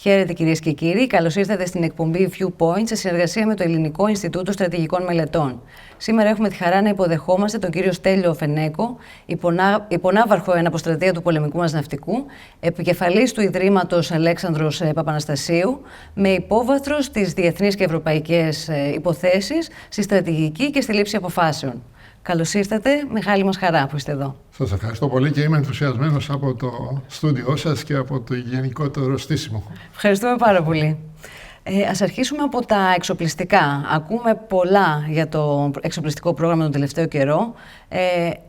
Χαίρετε κυρίες και κύριοι, καλώς ήρθατε στην εκπομπή Viewpoint σε συνεργασία με το Ελληνικό Ινστιτούτο Στρατηγικών Μελετών. Σήμερα έχουμε τη χαρά να υποδεχόμαστε τον κύριο Στέλιο Φενέκο, υπονάβαρχο εναποστρατεία του πολεμικού μας ναυτικού, επικεφαλής του Ιδρύματος Αλέξανδρος Παπαναστασίου, με υπόβαθρο στις διεθνείς και ευρωπαϊκές υποθέσεις, στη στρατηγική και στη λήψη αποφάσεων. Καλώς ήρθατε, μεγάλη μας χαρά που είστε εδώ. Σας ευχαριστώ πολύ και είμαι ενθουσιασμένος από το στούντιό σας και από το γενικότερο στήσιμο. Ευχαριστούμε πάρα πολύ. Ας αρχίσουμε από τα εξοπλιστικά. Ακούμε πολλά για το εξοπλιστικό πρόγραμμα τον τελευταίο καιρό.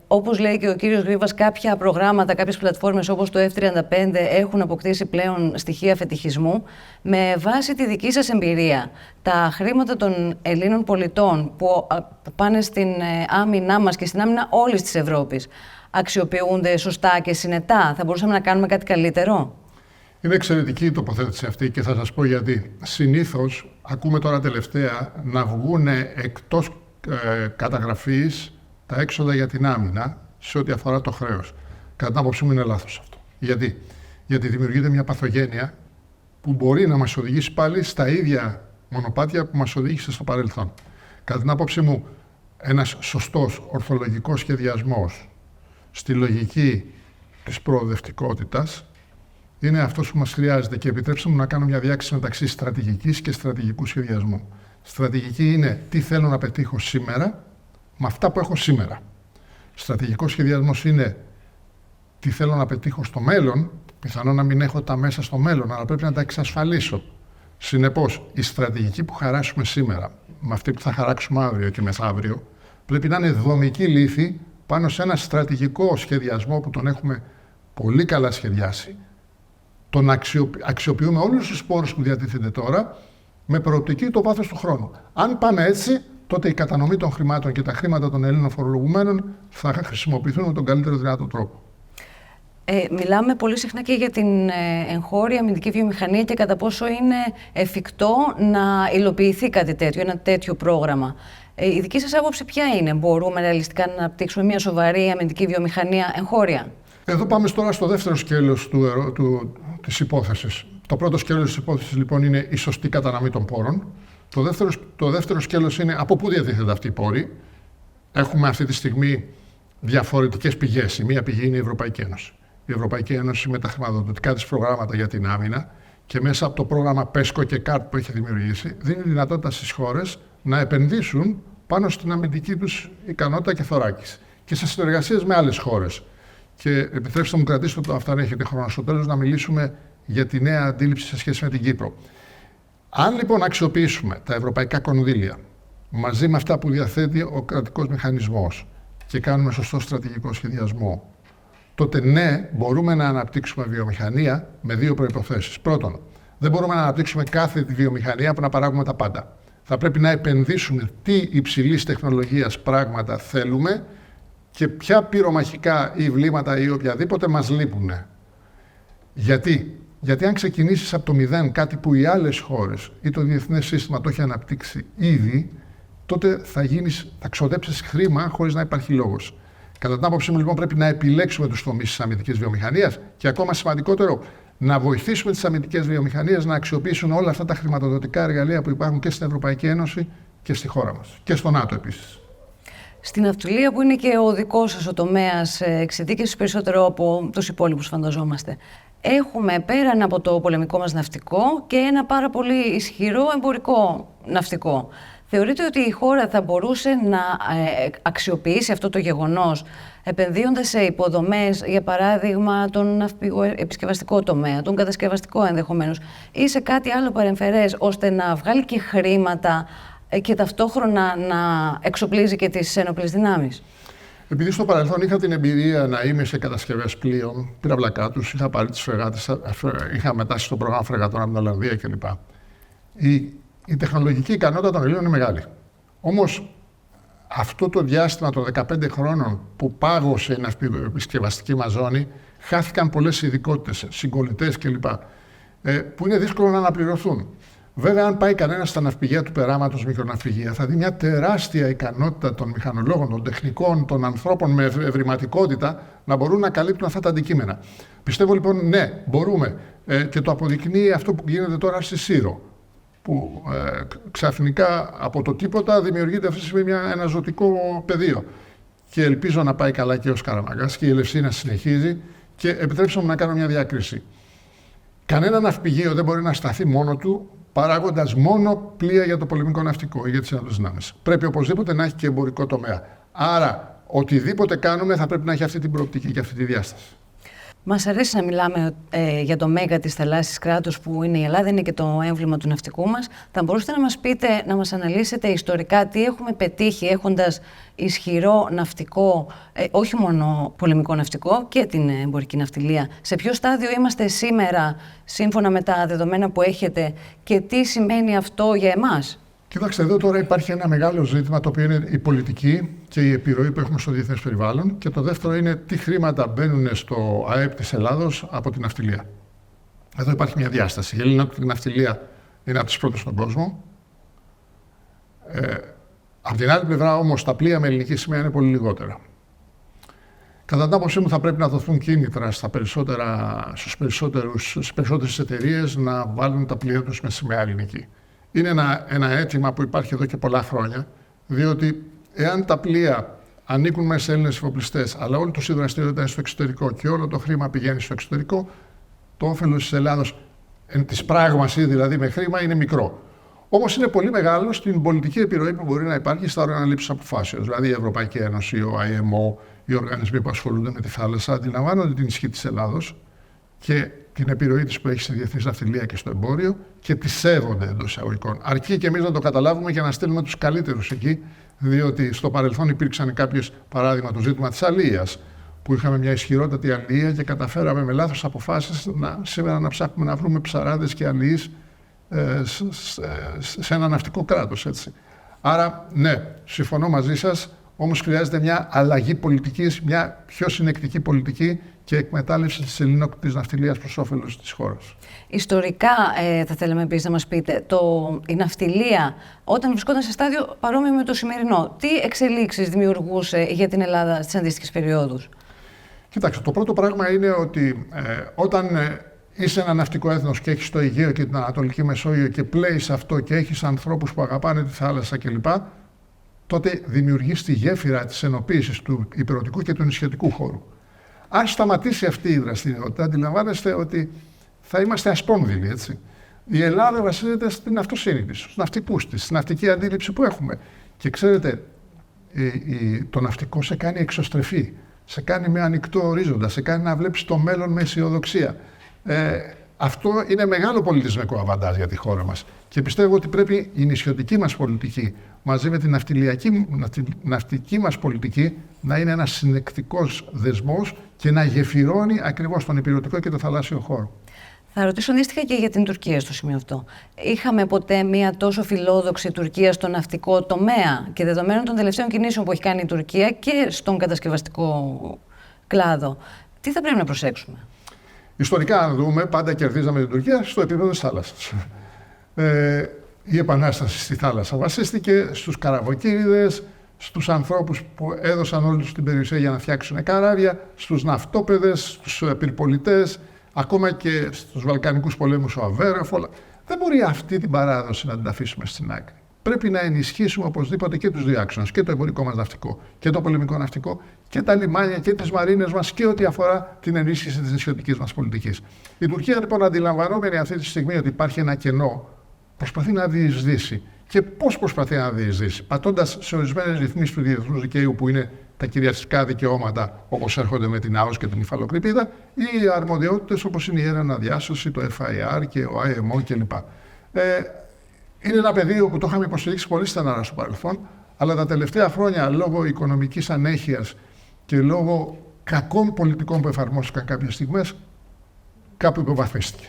Όπως λέει και ο κύριος Γρήβας, κάποια προγράμματα, κάποιες πλατφόρμες όπως το F-35 έχουν αποκτήσει πλέον στοιχεία φετιχισμού. Με βάση τη δική σας εμπειρία, τα χρήματα των Ελλήνων πολιτών που πάνε στην άμυνά μας και στην άμυνα όλης της Ευρώπης αξιοποιούνται σωστά και συνετά? Θα μπορούσαμε να κάνουμε κάτι καλύτερο? Είναι εξαιρετική η τοποθέτηση αυτή και θα σας πω γιατί. Συνήθως ακούμε τώρα τελευταία να βγουν εκτός καταγραφής τα έξοδα για την άμυνα σε ό,τι αφορά το χρέος. Κατά την άποψή μου είναι λάθος αυτό. Γιατί? Γιατί δημιουργείται μια παθογένεια που μπορεί να μας οδηγήσει πάλι στα ίδια μονοπάτια που μας οδήγησε στο παρελθόν. Κατά την άποψή μου, ένας σωστός ορθολογικός σχεδιασμός στη λογική της προοδευτικότητας είναι αυτός που μας χρειάζεται και επιτρέψτε μου να κάνω μια διάκριση μεταξύ στρατηγικής και στρατηγικού σχεδιασμού. Στρατηγική είναι τι θέλω να πετύχω σήμερα με αυτά που έχω σήμερα. Στρατηγικός σχεδιασμός είναι τι θέλω να πετύχω στο μέλλον, πιθανόν να μην έχω τα μέσα στο μέλλον, αλλά πρέπει να τα εξασφαλίσω. Συνεπώς, η στρατηγική που χαράσουμε σήμερα, με αυτή που θα χαράξουμε αύριο και μεθαύριο, πρέπει να είναι δομική λύθη πάνω σε ένα στρατηγικό σχεδιασμό που τον έχουμε πολύ καλά σχεδιάσει. Τον αξιοποιούμε όλους τους πόρους που διατίθενται τώρα με προοπτική το βάθος του χρόνου. Αν πάμε έτσι, τότε η κατανομή των χρημάτων και τα χρήματα των Ελλήνων φορολογουμένων θα χρησιμοποιηθούν με τον καλύτερο δυνατό τρόπο. Μιλάμε πολύ συχνά και για την εγχώρια αμυντική βιομηχανία και κατά πόσο είναι εφικτό να υλοποιηθεί κάτι τέτοιο, ένα τέτοιο πρόγραμμα. Η δική σας άποψη ποια είναι? Μπορούμε ρεαλιστικά να αναπτύξουμε μια σοβαρή αμυντική βιομηχανία εγχώρια? Εδώ πάμε τώρα στο δεύτερο σκέλος της υπόθεσης. Το πρώτο σκέλος της υπόθεσης λοιπόν είναι η σωστή κατανομή των πόρων. Το δεύτερο σκέλος είναι από πού διατίθενται αυτοί οι πόροι. Έχουμε αυτή τη στιγμή διαφορετικές πηγές. Η μία πηγή είναι η Ευρωπαϊκή Ένωση. Η Ευρωπαϊκή Ένωση με τα χρηματοδοτικά της προγράμματα για την άμυνα και μέσα από το πρόγραμμα PESCO και CART που έχει δημιουργήσει, δίνει δυνατότητα στις χώρες να επενδύσουν πάνω στην αμυντική τους ικανότητα και θωράκιση και σε συνεργασίες με άλλες χώρες. Και επιτρέψτε μου, κρατήστε το, αυτά αν έχετε χρόνο στο τέλος, να μιλήσουμε για τη νέα αντίληψη σε σχέση με την Κύπρο. Αν λοιπόν αξιοποιήσουμε τα ευρωπαϊκά κονδύλια μαζί με αυτά που διαθέτει ο κρατικός μηχανισμός και κάνουμε σωστό στρατηγικό σχεδιασμό, τότε ναι, μπορούμε να αναπτύξουμε βιομηχανία με δύο προϋποθέσεις. Πρώτον, δεν μπορούμε να αναπτύξουμε κάθε βιομηχανία που να παράγουμε τα πάντα. Θα πρέπει να επενδύσουμε τι υψηλής τεχνολογίας πράγματα θέλουμε και ποια πυρομαχικά ή βλήματα ή οποιαδήποτε μας λείπουν. Γιατί αν ξεκινήσεις από το μηδέν κάτι που οι άλλες χώρες ή το διεθνές σύστημα το έχει αναπτύξει ήδη, τότε θα ξοδέψεις χρήμα χωρίς να υπάρχει λόγος. Κατά την άποψή μου λοιπόν πρέπει να επιλέξουμε τους τομείς της αμυντικής βιομηχανίας και ακόμα σημαντικότερο, να βοηθήσουμε τις αμυντικές βιομηχανίες να αξιοποιήσουν όλα αυτά τα χρηματοδοτικά εργαλεία που υπάρχουν και στην Ευρωπαϊκή Ένωση και στη χώρα μας και στο ΝΑΤΟ επίσης. Στην ναυτιλία, που είναι και ο δικός σας ο τομέας εξειδίκευσης περισσότερο από τους υπόλοιπους φανταζόμαστε, έχουμε πέραν από το πολεμικό μας ναυτικό και ένα πάρα πολύ ισχυρό εμπορικό ναυτικό. Θεωρείτε ότι η χώρα θα μπορούσε να αξιοποιήσει αυτό το γεγονός επενδύοντας σε υποδομές, για παράδειγμα τον ναυπηγοεπισκευαστικό τομέα, τον κατασκευαστικό ενδεχομένως, ή σε κάτι άλλο παρεμφερές, ώστε να βγάλει και χρήματα και ταυτόχρονα να εξοπλίζει και τις ένοπλες δυνάμεις? Επειδή στο παρελθόν είχα την εμπειρία να είμαι σε κατασκευές πλοίων, πυραυλικά τους, είχα πάρει τις φρεγάτες, είχα μετάσει στο πρόγραμμα φρεγατών από την Ολλανδία κλπ. Η τεχνολογική ικανότητα των Ελλήνων είναι μεγάλη. Όμως αυτό το διάστημα των 15 χρόνων που πάγωσε η ναυπηγοεπισκευαστική μας ζώνη, χάθηκαν πολλές ειδικότητες, συγκολητές κλπ. Που είναι δύσκολο να αναπληρωθούν. Βέβαια, αν πάει κανένας στα ναυπηγεία του περάματος, μικροναυπηγεία, θα δει μια τεράστια ικανότητα των μηχανολόγων, των τεχνικών, των ανθρώπων με ευρηματικότητα να μπορούν να καλύπτουν αυτά τα αντικείμενα. Πιστεύω λοιπόν, ναι, μπορούμε Και το αποδεικνύει αυτό που γίνεται τώρα στη Σύρο, που ξαφνικά από το τίποτα δημιουργείται αυτή τη στιγμή ένα ζωτικό πεδίο. Και ελπίζω να πάει καλά και ο Σκαραμαγκάς και η Ελευσίνα συνεχίζει. Και επιτρέψτε μου να κάνω μια διάκριση. Κανένα ναυπηγείο δεν μπορεί να σταθεί μόνο του παράγοντας μόνο πλοία για το πολεμικό ναυτικό ή για τις άλλες δυνάμεις. Πρέπει οπωσδήποτε να έχει και εμπορικό τομέα. Άρα, οτιδήποτε κάνουμε θα πρέπει να έχει αυτή την προοπτική και αυτή τη διάσταση. Μας αρέσει να μιλάμε για το μέγα της θαλάσσης κράτους που είναι η Ελλάδα, είναι και το έμβλημα του ναυτικού μας. Θα μπορούσατε να μας πείτε, να μας αναλύσετε ιστορικά τι έχουμε πετύχει έχοντας ισχυρό ναυτικό, όχι μόνο πολεμικό ναυτικό και την εμπορική ναυτιλία. Σε ποιο στάδιο είμαστε σήμερα, σύμφωνα με τα δεδομένα που έχετε, και τι σημαίνει αυτό για εμάς? Κοιτάξτε, εδώ τώρα υπάρχει ένα μεγάλο ζήτημα, το οποίο είναι η πολιτική και η επιρροή που έχουμε στο διεθνές περιβάλλον. Και το δεύτερο είναι τι χρήματα μπαίνουν στο ΑΕΠ της Ελλάδος από την ναυτιλία. Εδώ υπάρχει μια διάσταση. Η ελληνική ναυτιλία είναι από τις πρώτες στον κόσμο. Από την άλλη πλευρά, όμως, τα πλοία με ελληνική σημαία είναι πολύ λιγότερα. Κατά την άποψή μου, θα πρέπει να δοθούν κίνητρα στις περισσότερες εταιρείες να βάλουν τα πλοία τους με σημαία ελληνική. Είναι ένα αίτημα που υπάρχει εδώ και πολλά χρόνια, διότι εάν τα πλοία ανήκουν μέσα σε Έλληνες εφοπλιστές, αλλά όλη τους η δραστηριότητα είναι στο εξωτερικό και όλο το χρήμα πηγαίνει στο εξωτερικό, το όφελος της Ελλάδος, της πράγμαση δηλαδή με χρήμα, είναι μικρό. Όμως είναι πολύ μεγάλο στην πολιτική επιρροή που μπορεί να υπάρχει στα όργανα λήψης αποφάσεων. Δηλαδή η Ευρωπαϊκή Ένωση, ο IMO, οι οργανισμοί που ασχολούνται με τη θάλασσα, αντιλαμβάνονται την ισχύ της Ελλάδος και την επιρροή της που έχει στη διεθνή ναυτιλία και στο εμπόριο και τη σέβονται εντός εισαγωγικών. Αρκεί και εμείς να το καταλάβουμε και να στείλουμε τους καλύτερους εκεί, διότι στο παρελθόν υπήρξαν κάποιες, παράδειγμα το ζήτημα της αλίας, που είχαμε μια ισχυρότατη αλία και καταφέραμε με λάθος αποφάσεις σήμερα να ψάχνουμε να βρούμε ψαράδες και αλίες σε ένα ναυτικό κράτος. Έτσι. Άρα, ναι, συμφωνώ μαζί σας. Όμως χρειάζεται μια αλλαγή πολιτικής, μια πιο συνεκτική πολιτική και εκμετάλλευση της ελληνικής ναυτιλίας προς όφελος της χώρας. Ιστορικά, θα θέλαμε επίσης να μας πείτε, η ναυτιλία όταν βρισκόταν σε στάδιο παρόμοιο με το σημερινό, τι εξελίξεις δημιουργούσε για την Ελλάδα στις αντίστοιχες περιόδους? Κοιτάξτε, το πρώτο πράγμα είναι ότι όταν είσαι ένα ναυτικό έθνος και έχεις το Αιγαίο και την Ανατολική Μεσόγειο και πλέεις αυτό και έχεις ανθρώπους που αγαπάνε τη θάλασσα κλπ., τότε δημιουργείς τη γέφυρα της ενοποίησης του ηπειρωτικού και του νησιωτικού χώρου. Αν σταματήσει αυτή η δραστηριότητα, αντιλαμβάνεστε ότι θα είμαστε ασπόνδυλοι, έτσι. Η Ελλάδα βασίζεται στην αυτοσύνη της, στους ναυτικούς της, στην ναυτική αντίληψη που έχουμε. Και ξέρετε, το ναυτικό σε κάνει εξωστρεφή, σε κάνει με ανοιχτό ορίζοντα, σε κάνει να βλέπεις το μέλλον με αισιοδοξία. Αυτό είναι μεγάλο πολιτισμικό αβαντάζ για τη χώρα μας. Και πιστεύω ότι πρέπει η νησιωτική μας πολιτική μαζί με την ναυτική μας πολιτική να είναι ένας συνεκτικός δεσμός και να γεφυρώνει ακριβώς τον ηπειρωτικό και το θαλάσσιο χώρο. Θα ρωτήσω αντίστοιχα και για την Τουρκία στο σημείο αυτό. Είχαμε ποτέ μια τόσο φιλόδοξη Τουρκία στο ναυτικό τομέα και δεδομένων των τελευταίων κινήσεων που έχει κάνει η Τουρκία και στον κατασκευαστικό κλάδο? Τι θα πρέπει να προσέξουμε? Ιστορικά, αν δούμε, πάντα κερδίζαμε την Τουρκία στο επίπεδο της θάλασσας. Η Επανάσταση στη θάλασσα βασίστηκε στους καραβοκύριδες, στους ανθρώπους που έδωσαν όλη την περιουσία για να φτιάξουν καράβια, στους ναυτόπεδες, στους πυρπολιτές, ακόμα και στους Βαλκανικούς πολέμους ο Αβέροφ. Δεν μπορεί αυτή την παράδοση να την αφήσουμε στην άκρη. Πρέπει να ενισχύσουμε οπωσδήποτε και τους δύο άξονες, και το εμπορικό μας ναυτικό και το πολεμικό ναυτικό και τα λιμάνια και τις μαρίνες μας και ό,τι αφορά την ενίσχυση της νησιωτικής μας πολιτικής. Η Τουρκία, λοιπόν, αντιλαμβανόμενη αυτή τη στιγμή ότι υπάρχει ένα κενό, προσπαθεί να διεισδύσει. Και πώς προσπαθεί να διεισδύσει? Πατώντας σε ορισμένες ρυθμίσεις του διεθνούς δικαίου που είναι τα κυριαρχικά δικαιώματα, όπως έρχονται με την ΑΟΣ και την υφαλοκρηπίδα, ή αρμοδιότητες όπως είναι η έρευνα διάσωση, το FIR και ο IMO κλπ. Είναι ένα πεδίο που το είχαμε υποστηρίξει πολύ στεναρά στο παρελθόν, αλλά τα τελευταία χρόνια λόγω οικονομικής ανέχειας και λόγω κακών πολιτικών που εφαρμόστηκαν κάποιες στιγμές, κάπου υποβαθμίστηκε.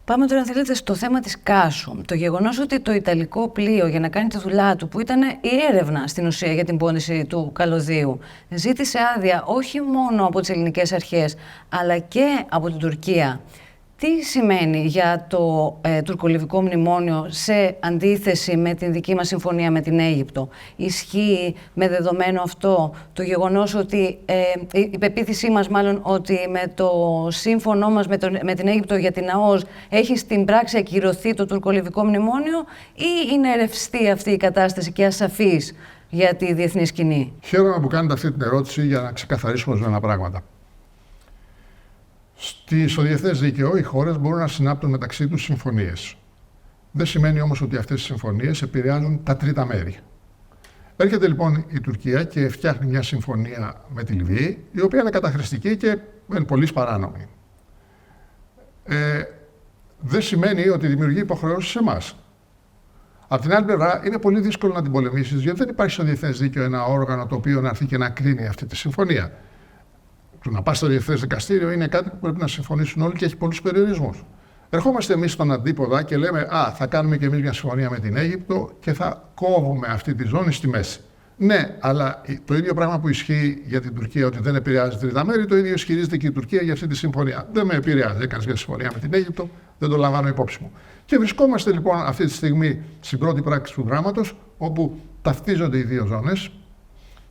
Πάμε τώρα, αν θέλετε, στο θέμα της Κάσου. Το γεγονός ότι το ιταλικό πλοίο για να κάνει τη δουλειά του, που ήταν η έρευνα στην ουσία για την πώληση του καλωδίου, ζήτησε άδεια όχι μόνο από τις ελληνικές αρχές, αλλά και από την Τουρκία. Τι σημαίνει για το τουρκολιβικό μνημόνιο σε αντίθεση με την δική μας συμφωνία με την Αίγυπτο? Ισχύει με δεδομένο αυτό το γεγονός ότι η πεποίθησή μας μάλλον ότι με το σύμφωνο μας με την Αίγυπτο για την ΑΟΣ έχει στην πράξη ακυρωθεί το τουρκολιβικό μνημόνιο, ή είναι ρευστή αυτή η κατάσταση και ασαφής για τη διεθνή σκηνή? Χαίρομαι που κάνετε αυτή την ερώτηση για να ξεκαθαρίσουμε ορισμένα πράγματα. Στο διεθνές δίκαιο, οι χώρες μπορούν να συνάπτουν μεταξύ τους συμφωνίες. Δεν σημαίνει όμως ότι αυτές οι συμφωνίες επηρεάζουν τα τρίτα μέρη. Έρχεται λοιπόν η Τουρκία και φτιάχνει μια συμφωνία με τη Λιβύη, η οποία είναι καταχρηστική και εν πολλοίς παράνομη. Δεν σημαίνει ότι δημιουργεί υποχρεώσεις σε εμάς. Απ' την άλλη πλευρά, είναι πολύ δύσκολο να την πολεμήσεις, γιατί δεν υπάρχει στο διεθνές δίκαιο ένα όργανο το οποίο να έρθει και να κρίνει αυτή τη συμφωνία. Το να πας στο διεθνές δικαστήριο είναι κάτι που πρέπει να συμφωνήσουν όλοι και έχει πολλούς περιορισμούς. Ερχόμαστε εμείς στον αντίποδα και λέμε: θα κάνουμε και εμείς μια συμφωνία με την Αίγυπτο και θα κόβουμε αυτή τη ζώνη στη μέση. Ναι, αλλά το ίδιο πράγμα που ισχύει για την Τουρκία, ότι δεν επηρεάζει τρίτα μέρη, το ίδιο ισχυρίζεται και η Τουρκία για αυτή τη συμφωνία. Δεν με επηρεάζει. Έκανες μια συμφωνία με την Αίγυπτο, δεν το λαμβάνω υπόψη μου. Και βρισκόμαστε λοιπόν αυτή τη στιγμή στην πρώτη πράξη του δράματος, όπου ταυτίζονται οι δύο ζώνες.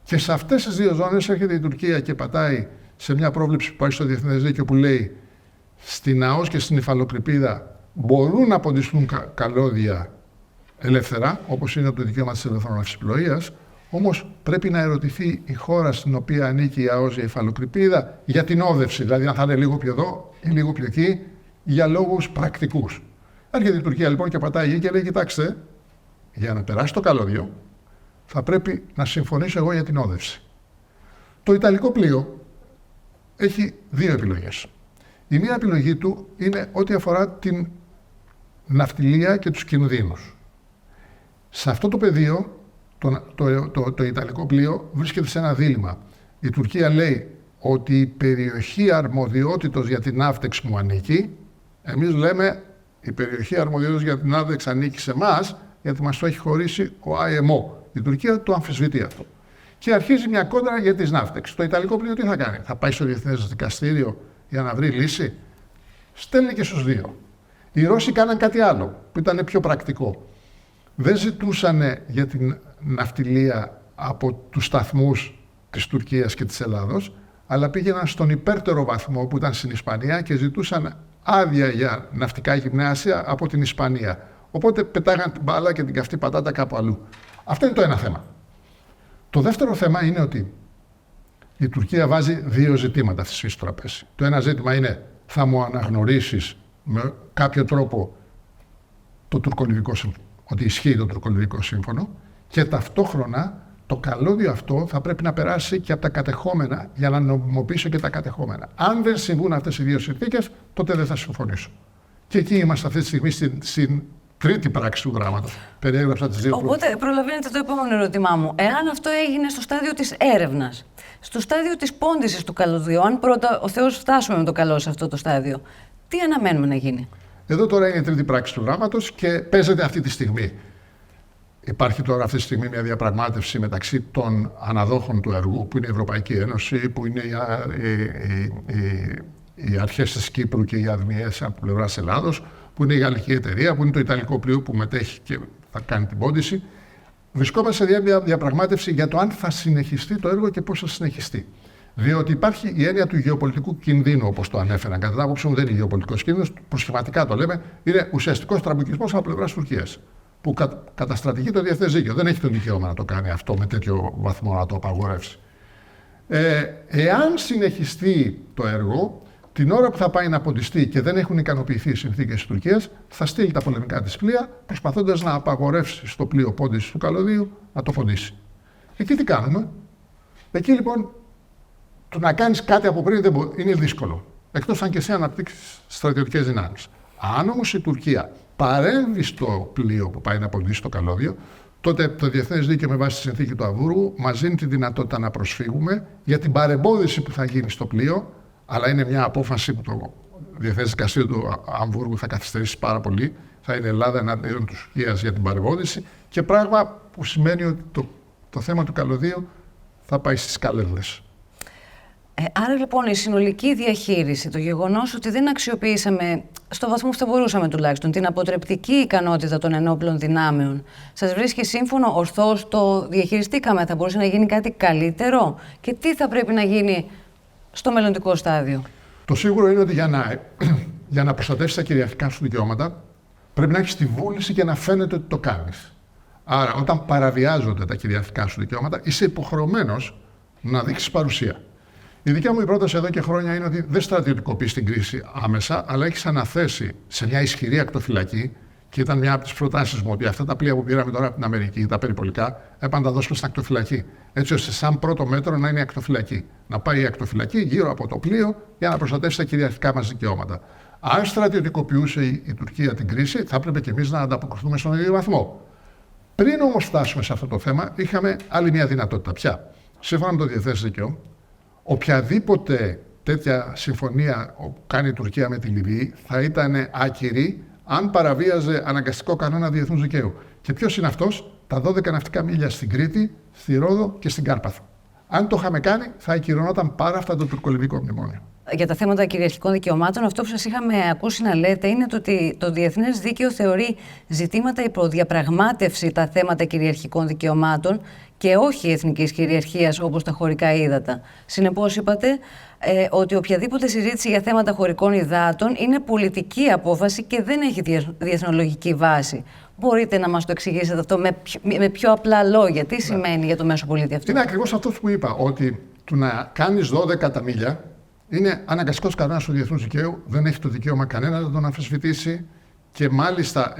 Και σε αυτές τις δύο ζώνες έρχεται η Τουρκία και πατάει σε μια πρόβλεψη που πάει στο διεθνές δίκαιο που λέει: στην ΑΟΣ και στην υφαλοκρηπίδα μπορούν να ποντιστούν καλώδια ελεύθερα, όπως είναι το δικαίωμα της ελεύθερης ναυσιπλοείας. Όμως πρέπει να ερωτηθεί η χώρα στην οποία ανήκει η ΑΟΣ ή η υφαλοκρηπίδα για την όδευση, δηλαδή αν θα είναι λίγο πιο εδώ ή λίγο πιο εκεί, για λόγους πρακτικούς. Έρχεται η Τουρκία λοιπόν και πατάει εκεί και λέει: κοιτάξτε, για να περάσει το καλώδιο θα πρέπει να συμφωνήσω εγώ για την όδευση. Το Ιταλικό πλοίο έχει δύο επιλογές. Η μία επιλογή του είναι ό,τι αφορά την ναυτιλία και τους κινδύνους. Σε αυτό το πεδίο το Ιταλικό πλοίο βρίσκεται σε ένα δίλημμα. Η Τουρκία λέει ότι η περιοχή αρμοδιότητος για την ναύτεξ μου ανήκει. Εμείς λέμε η περιοχή αρμοδιότητος για την ναύτεξ ανήκει σε εμάς, γιατί μας το έχει χωρίσει ο IMO. Η Τουρκία το αμφισβητεί αυτό. Και αρχίζει μια κόντρα για τις ναύτεξ. Το Ιταλικό πλοίο τι θα κάνει? Θα πάει στο διεθνές δικαστήριο για να βρει λύση? Στέλνει και στους δύο. Οι Ρώσοι κάναν κάτι άλλο που ήταν πιο πρακτικό. Δεν ζητούσαν για την ναυτιλία από τους σταθμούς της Τουρκίας και της Ελλάδος, αλλά πήγαιναν στον υπέρτερο βαθμό που ήταν στην Ισπανία και ζητούσαν άδεια για ναυτικά γυμνάσια από την Ισπανία. Οπότε πετάγαν την μπάλα και την καυτή πατάτα κάπου αλλού. Αυτό είναι το ένα θέμα. Το δεύτερο θέμα είναι ότι η Τουρκία βάζει δύο ζητήματα στη στο τραπέζι. Το ένα ζήτημα είναι: θα μου αναγνωρίσεις με κάποιο τρόπο το τουρκολιβικό σύμφωνο, ότι ισχύει το τουρκολιβικό σύμφωνο, και ταυτόχρονα το καλώδιο αυτό θα πρέπει να περάσει και από τα κατεχόμενα για να νομιμοποιήσω και τα κατεχόμενα. Αν δεν συμβούν αυτές οι δύο συνθήκες, τότε δεν θα συμφωνήσω. Και εκεί είμαστε αυτή τη στιγμή στην τρίτη πράξη του δράματος. Περιέγραψα τις δύο. Οπότε προλαβαίνετε το επόμενο ερώτημά μου. Εάν αυτό έγινε στο στάδιο της έρευνας, στο στάδιο της πώντησης του καλωδίου, αν πρώτα ο Θεός φτάσουμε με το καλό σε αυτό το στάδιο, τι αναμένουμε να γίνει? Εδώ τώρα είναι η τρίτη πράξη του δράματος και παίζεται αυτή τη στιγμή. Υπάρχει τώρα αυτή τη στιγμή μια διαπραγμάτευση μεταξύ των αναδόχων του έργου, που είναι η Ευρωπαϊκή Ένωση, που είναι οι αρχές της Κύπρου και οι αδμιές από πλευράς Ελλάδος, που είναι η γαλλική εταιρεία, που είναι το Ιταλικό πλοίο που μετέχει και θα κάνει την πώντηση. Βρισκόμαστε σε μια διαπραγμάτευση για το αν θα συνεχιστεί το έργο και πώς θα συνεχιστεί. Διότι υπάρχει η έννοια του γεωπολιτικού κινδύνου, όπως το ανέφεραν. Κατά την άποψή μου, δεν είναι γεωπολιτικός κίνδυνος, προσχηματικά το λέμε, είναι ουσιαστικός τραμπουκισμός από πλευράς Τουρκίας, που καταστρατηγεί το διεθνές δίκαιο. Δεν έχει το δικαίωμα να το κάνει αυτό με τέτοιο βαθμό, να το απαγορεύσει. Εάν συνεχιστεί το έργο, την ώρα που θα πάει να ποντιστεί και δεν έχουν ικανοποιηθεί οι συνθήκες της Τουρκίας, θα στείλει τα πολεμικά της πλοία, προσπαθώντας να απαγορεύσει στο πλοίο πόντισης του καλωδίου να το ποντίσει. Εκεί τι κάνουμε? Εκεί λοιπόν το να κάνεις κάτι από πριν είναι δύσκολο. Εκτός αν και εσύ αναπτύξεις στρατιωτικές δυνάμεις. Αν όμως η Τουρκία παρέμβει στο πλοίο που πάει να ποντίσει το καλώδιο, τότε το διεθνές δίκαιο με βάση τη συνθήκη του Αμβούργου μας δίνει τη δυνατότητα να προσφύγουμε για την παρεμπόδιση που θα γίνει στο πλοίο, αλλά είναι μια απόφαση που το Διεθνές Δικαστήριο του Αμβούργου θα καθυστερήσει πάρα πολύ. Θα είναι Ελλάδα εναντίον της Τουρκίας για την παρεμπόδιση, και πράγμα που σημαίνει ότι το θέμα του καλωδίου θα πάει στις καλέδες. Άρα λοιπόν η συνολική διαχείριση, το γεγονός ότι δεν αξιοποιήσαμε στο βαθμό που θα μπορούσαμε τουλάχιστον, την αποτρεπτική ικανότητα των ενόπλων δυνάμεων. Σας βρίσκει σύμφωνο, ορθώς το διαχειριστήκαμε, θα μπορούσε να γίνει κάτι καλύτερο και τι θα πρέπει να γίνει στο μελλοντικό στάδιο? Το σίγουρο είναι ότι για να προστατεύσεις τα κυριαρχικά σου δικαιώματα πρέπει να έχεις τη βούληση και να φαίνεται ότι το κάνεις. Άρα, όταν παραβιάζονται τα κυριαρχικά σου δικαιώματα, είσαι υποχρεωμένος να δείξεις παρουσία. Η δικιά μου η πρόταση εδώ και χρόνια είναι ότι δεν στρατιωτικοποιείς την κρίση άμεσα, αλλά έχεις αναθέσει σε μια ισχυρή ακτοφυλακή, και ήταν μια από τις προτάσεις μου ότι αυτά τα πλοία που πήραμε τώρα από την Αμερική, τα περιπολικά, έπρεπε να τα δώσουμε στην ακτοφυλακή. Έτσι ώστε, σαν πρώτο μέτρο, να είναι η ακτοφυλακή. Να πάει η ακτοφυλακή γύρω από το πλοίο για να προστατεύσει τα κυριαρχικά μας δικαιώματα. Αν στρατιωτικοποιούσε η Τουρκία την κρίση, θα έπρεπε και εμείς να ανταποκριθούμε στον ίδιο βαθμό. Πριν όμως φτάσουμε σε αυτό το θέμα, είχαμε άλλη μια δυνατότητα πια. Σύμφωνα με το διεθνές δίκαιο, οποιαδήποτε τέτοια συμφωνία κάνει η Τουρκία με τη Λιβύη θα ήταν άκυρη αν παραβίαζε αναγκαστικό κανόνα διεθνούς δικαίου. Και ποιος είναι αυτός? Τα 12 ναυτικά μίλια στην Κρήτη, στη Ρόδο και στην Κάρπαθο. Αν το είχαμε κάνει, θα ακυρωνόταν πάρα αυτά το τουρκολιβικό μνημόνιο. Για τα θέματα κυριαρχικών δικαιωμάτων, αυτό που σας είχαμε ακούσει να λέτε είναι ότι το διεθνές δίκαιο θεωρεί ζητήματα υποδιαπραγμάτευση τα θέματα κυριαρχικών δικαιωμάτων και όχι εθνικής κυριαρχίας όπως τα χωρικά ύδατα. Συνεπώς, είπατε ότι οποιαδήποτε συζήτηση για θέματα χωρικών υδάτων είναι πολιτική απόφαση και δεν έχει διεθνολογική βάση. Μπορείτε να μας το εξηγήσετε αυτό με πιο απλά λόγια? Τι σημαίνει για το μέσο πολίτη αυτό? Είναι ακριβώς αυτό που είπα, ότι του να κάνεις 12 τα μίλια είναι αναγκαστικός κανόνας του διεθνούς δικαίου, δεν έχει το δικαίωμα κανένα να τον αμφισβητήσει και μάλιστα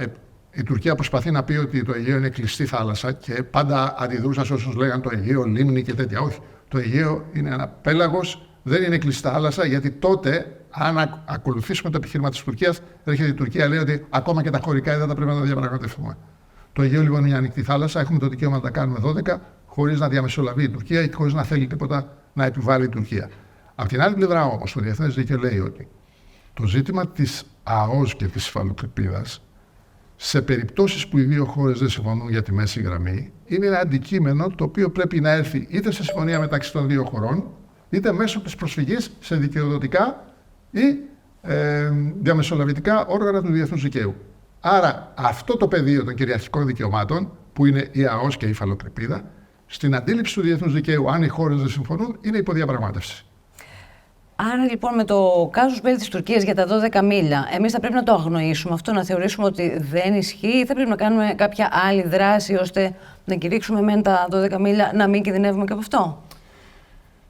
η Τουρκία προσπαθεί να πει ότι το Αιγαίο είναι κλειστή θάλασσα και πάντα αντιδρούσαν σε όσους λέγανε το Αιγαίο λίμνη και τέτοια. Όχι, το Αιγαίο είναι ένα πέλαγος, δεν είναι κλειστή θάλασσα, γιατί τότε, αν ακολουθήσουμε το επιχείρημα της Τουρκίας, έρχεται η Τουρκία, λέει ότι ακόμα και τα χωρικά ύδατα πρέπει να τα διαπραγματευτούμε. Το Αιγαίο λοιπόν είναι μια ανοιχτή θάλασσα, έχουμε το δικαίωμα να τα κάνουμε 12, χωρίς να διαμεσολαβεί η Τουρκία και χωρίς να θέλει τίποτα να επιβάλλει η Τουρκία. Από την άλλη πλευρά όμως, το διεθνές δίκαιο λέει ότι το ζήτημα της ΑΟΣ και της υφαλοκρηπίδας, σε περιπτώσεις που οι δύο χώρες δεν συμφωνούν για τη μέση γραμμή, είναι ένα αντικείμενο το οποίο πρέπει να έρθει είτε σε συμφωνία μεταξύ των δύο χωρών, είτε μέσω της προσφυγής σε δικαιοδοτικά ή διαμεσολαβητικά όργανα του διεθνούς δικαίου. Άρα αυτό το πεδίο των κυριαρχικών δικαιωμάτων, που είναι η ΑΟΣ και η υφαλοκρηπίδα, στην αντίληψη του διεθνούς δικαίου, αν οι χώρες δεν συμφωνούν, είναι υποδιαπραγμάτευση. Άρα λοιπόν με το κάζους μπέλι της Τουρκίας για τα 12 μίλια, εμείς θα πρέπει να το αγνοήσουμε αυτό, να θεωρήσουμε ότι δεν ισχύει, ή θα πρέπει να κάνουμε κάποια άλλη δράση ώστε να κηρύξουμε μεν τα 12 μίλια, να μην κινδυνεύουμε και από αυτό?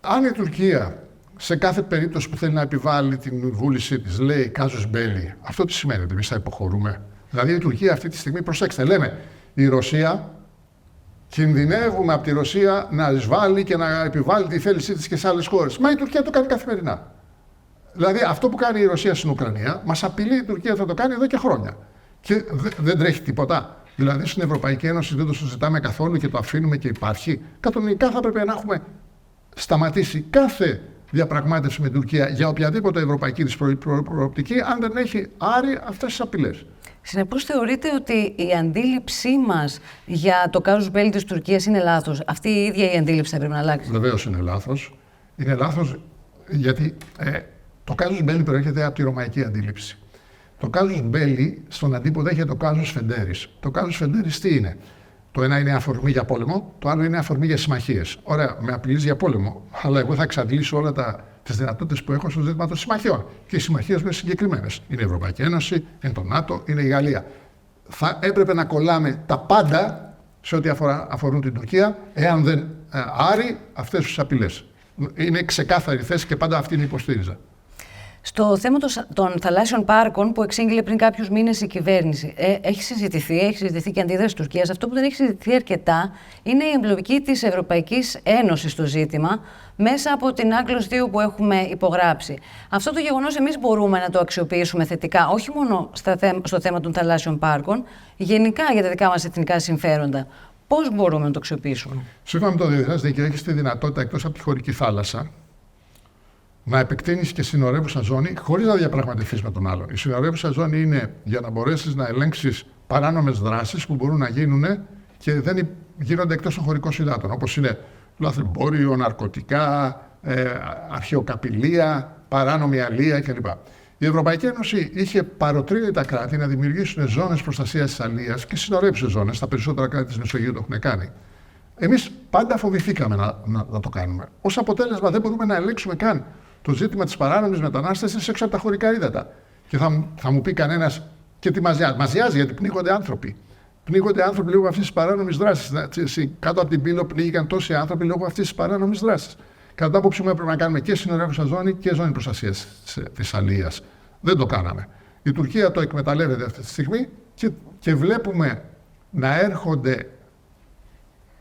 Αν η Τουρκία σε κάθε περίπτωση που θέλει να επιβάλλει την βούλησή της λέει κάζους μπέλι, αυτό τι σημαίνει? Ότι εμείς θα υποχωρούμε? Δηλαδή η Τουρκία αυτή τη στιγμή, προσέξτε, λέμε η Ρωσία, κινδυνεύουμε από τη Ρωσία να εισβάλλει και να επιβάλλει τη θέλησή της και σε άλλες χώρες. Μα η Τουρκία το κάνει καθημερινά. Δηλαδή αυτό που κάνει η Ρωσία στην Ουκρανία, μας απειλεί η Τουρκία θα το κάνει εδώ και χρόνια. Και δεν τρέχει τίποτα. Δηλαδή στην Ευρωπαϊκή Ένωση δεν το συζητάμε καθόλου και το αφήνουμε και υπάρχει. Κανονικά θα έπρεπε να έχουμε σταματήσει κάθε διαπραγμάτευση με την Τουρκία για οποιαδήποτε ευρωπαϊκή της προοπτική, αν δεν έχει άρει αυτές τις απειλές. Συνεπώς θεωρείτε ότι η αντίληψή μας για το κάζους μπέλι της Τουρκίας είναι λάθος? Αυτή η ίδια η αντίληψη θα πρέπει να αλλάξει? Βεβαίως είναι λάθος. Είναι λάθος γιατί το κάζους μπέλι προέρχεται από τη ρωμαϊκή αντίληψη. Το κάζους μπέλι στον αντίποδα έχει το κάζους φεντέρης. Το κάζους φεντέρης τι είναι? Το ένα είναι αφορμή για πόλεμο, το άλλο είναι αφορμή για συμμαχίες. Ωραία, με απειλείς για πόλεμο, αλλά εγώ θα εξαντλήσω όλα τις δυνατότητες που έχω στο ζήτημα των συμμαχιών. Και οι συμμαχίες μου είναι συγκεκριμένες. Είναι η Ευρωπαϊκή Ένωση, είναι το ΝΑΤΟ, είναι η Γαλλία. Θα έπρεπε να κολλάμε τα πάντα σε ό,τι αφορούν την Τουρκία, εάν δεν άρει αυτές τις απειλές. Είναι ξεκάθαρη θέση και πάντα αυτή την υποστήριζα. Στο θέμα των θαλάσσιων πάρκων που εξήγηλε πριν κάποιους μήνες η κυβέρνηση, έχει συζητηθεί και αντίδραση της Τουρκίας. Αυτό που δεν έχει συζητηθεί αρκετά είναι η εμπλοκή της Ευρωπαϊκής Ένωσης στο ζήτημα μέσα από την Άγγλος 2 που έχουμε υπογράψει. Αυτό το γεγονός εμείς μπορούμε να το αξιοποιήσουμε θετικά, όχι μόνο στο θέμα των θαλάσσιων πάρκων, γενικά για τα δικά μας εθνικά συμφέροντα. Πώς μπορούμε να το αξιοποιήσουμε? Σύμφωνα με το διεθνές δίκαιο, έχεις τη δυνατότητα εκτός από τη χωρική θάλασσα να επεκτείνεις και συνορεύουσα ζώνη χωρίς να διαπραγματευτείς με τον άλλον. Η συνορεύουσα ζώνη είναι για να μπορέσεις να ελέγξεις παράνομες δράσεις που μπορούν να γίνουν και δεν γίνονται εκτός των χωρικών υδάτων, όπως είναι λαθρεμπόριο, ναρκωτικά, αρχαιοκαπηλεία, παράνομη αλεία κλπ. Η Ευρωπαϊκή Ένωση είχε παροτρύνει τα κράτη να δημιουργήσουν ζώνες προστασίας της αλίας και συνορέψεις ζώνες. Τα περισσότερα κράτη της Μεσογείου το έχουν κάνει. Εμείς πάντα φοβηθήκαμε να το κάνουμε. Ως αποτέλεσμα, δεν μπορούμε να ελέγξουμε καν το ζήτημα της παράνομης μετανάστευσης έξω από τα χωρικά ύδατα. Και θα μου πει κανένας, και τι μαζιάζει, γιατί πνίγονται άνθρωποι. Πνίγονται άνθρωποι λόγω αυτής της παράνομης δράσης. Κάτω από την Πύλο πνίγηκαν τόσοι άνθρωποι λόγω αυτής της παράνομης δράσης. Κατά την άποψή μου, έπρεπε να κάνουμε και συνορεύουσα ζώνη και ζώνη προστασίας της αλίας. Δεν το κάναμε. Η Τουρκία το εκμεταλλεύεται αυτή τη στιγμή και βλέπουμε να έρχονται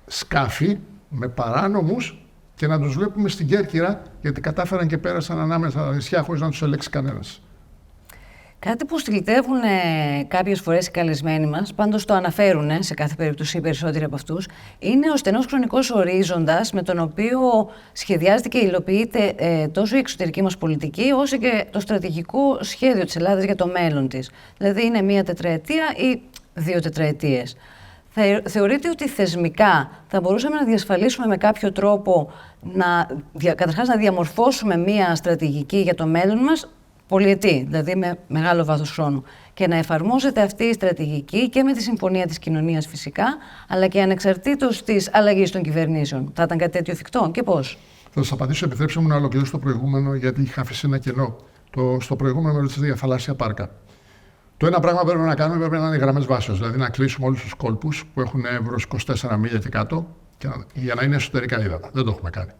σκάφη με παράνομους και να τους βλέπουμε στην Κέρκυρα, γιατί κατάφεραν και πέρασαν ανάμεσα στα νησιά χωρίς να τους ελέγξει κανένας. Κάτι που στυλιτεύουν κάποιες φορές οι καλεσμένοι μας, πάντως το αναφέρουν σε κάθε περίπτωση οι περισσότεροι από αυτούς, είναι ο στενός χρονικός ορίζοντας με τον οποίο σχεδιάζεται και υλοποιείται τόσο η εξωτερική μας πολιτική, όσο και το στρατηγικό σχέδιο της Ελλάδας για το μέλλον της. Δηλαδή είναι 1 τετραετία ή 2 τετραετίες. Θεωρείτε ότι θεσμικά θα μπορούσαμε να διασφαλίσουμε με κάποιο τρόπο, καταρχάς να διαμορφώσουμε μια στρατηγική για το μέλλον μας, πολυετή, δηλαδή με μεγάλο βάθος χρόνου, και να εφαρμόζεται αυτή η στρατηγική και με τη συμφωνία της κοινωνίας φυσικά, αλλά και ανεξαρτήτως της αλλαγής των κυβερνήσεων? Θα ήταν κάτι τέτοιο εφικτό και πώς? Θα σας απαντήσω, επιτρέψτε μου να ολοκληρώσω το προηγούμενο, γιατί είχα αφήσει ένα κενό. Στο προηγούμενο με ρωτήσατε για θαλάσσια πάρκα. Το ένα πράγμα που πρέπει να κάνουμε πρέπει να είναι οι γραμμές βάσεως, δηλαδή να κλείσουμε όλους τους κόλπους που έχουν εύρος 24 μίλια και κάτω, για να είναι εσωτερικά ύδατα. Δεν το έχουμε κάνει.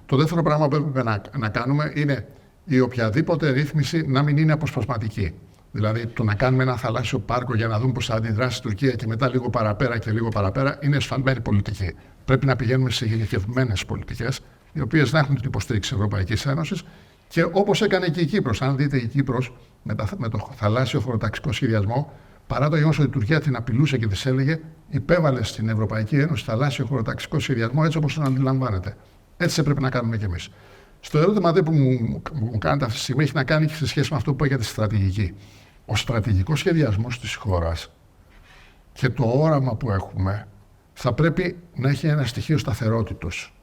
Το δεύτερο πράγμα που πρέπει να κάνουμε είναι η οποιαδήποτε ρύθμιση να μην είναι αποσπασματική. Δηλαδή, το να κάνουμε ένα θαλάσσιο πάρκο για να δούμε πώς θα αντιδράσει η Τουρκία και μετά λίγο παραπέρα και λίγο παραπέρα είναι εσφαλμένη πολιτική. Πρέπει να πηγαίνουμε σε γενικευμένες πολιτικές, οι οποίες να έχουν την υποστήριξη της Ευρωπαϊκής Ένωσης και όπως έκανε και η Κύπρος. Αν δείτε, η Κύπρος με το θαλάσσιο χωροταξικό σχεδιασμό, παρά το γεγονός ότι η Τουρκία την απειλούσε και της έλεγε, υπέβαλε στην Ευρωπαϊκή Ένωση θαλάσσιο χωροταξικό σχεδιασμό έτσι όπως τον αντιλαμβάνεται. Έτσι πρέπει να κάνουμε κι εμείς. Στο ερώτημα που μου κάνετε αυτή τη στιγμή έχει να κάνει και σε σχέση με αυτό που είπα για τη στρατηγική. Ο στρατηγικός σχεδιασμός της χώρας και το όραμα που έχουμε θα πρέπει να έχει ένα στοιχείο σταθερότητος.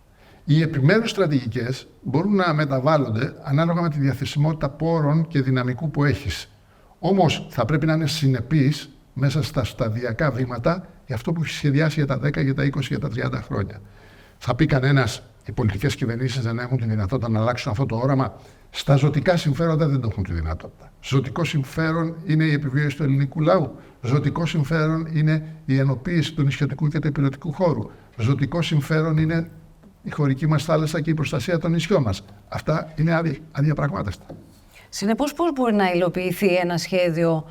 Οι επιμέρους στρατηγικές μπορούν να μεταβάλλονται ανάλογα με τη διαθεσιμότητα πόρων και δυναμικού που έχεις. Όμως θα πρέπει να είναι συνεπής μέσα στα σταδιακά βήματα για αυτό που έχει σχεδιάσει για τα 10, για τα 20, για τα 30 χρόνια. Θα πει κανένας, οι πολιτικές κυβερνήσεις δεν έχουν τη δυνατότητα να αλλάξουν αυτό το όραμα. Στα ζωτικά συμφέροντα δεν το έχουν τη δυνατότητα. Ζωτικό συμφέρον είναι η επιβίωση του ελληνικού λαού. Ζωτικό συμφέρον είναι η ενοποίηση του νησιωτικού και του υπηρετικού χώρου. Ζωτικό συμφέρον είναι η χωρική μας θάλασσα και η προστασία των νησιών μας. Αυτά είναι αδιαπραγμάτευτα. Συνεπώς, πώς μπορεί να υλοποιηθεί ένα σχέδιο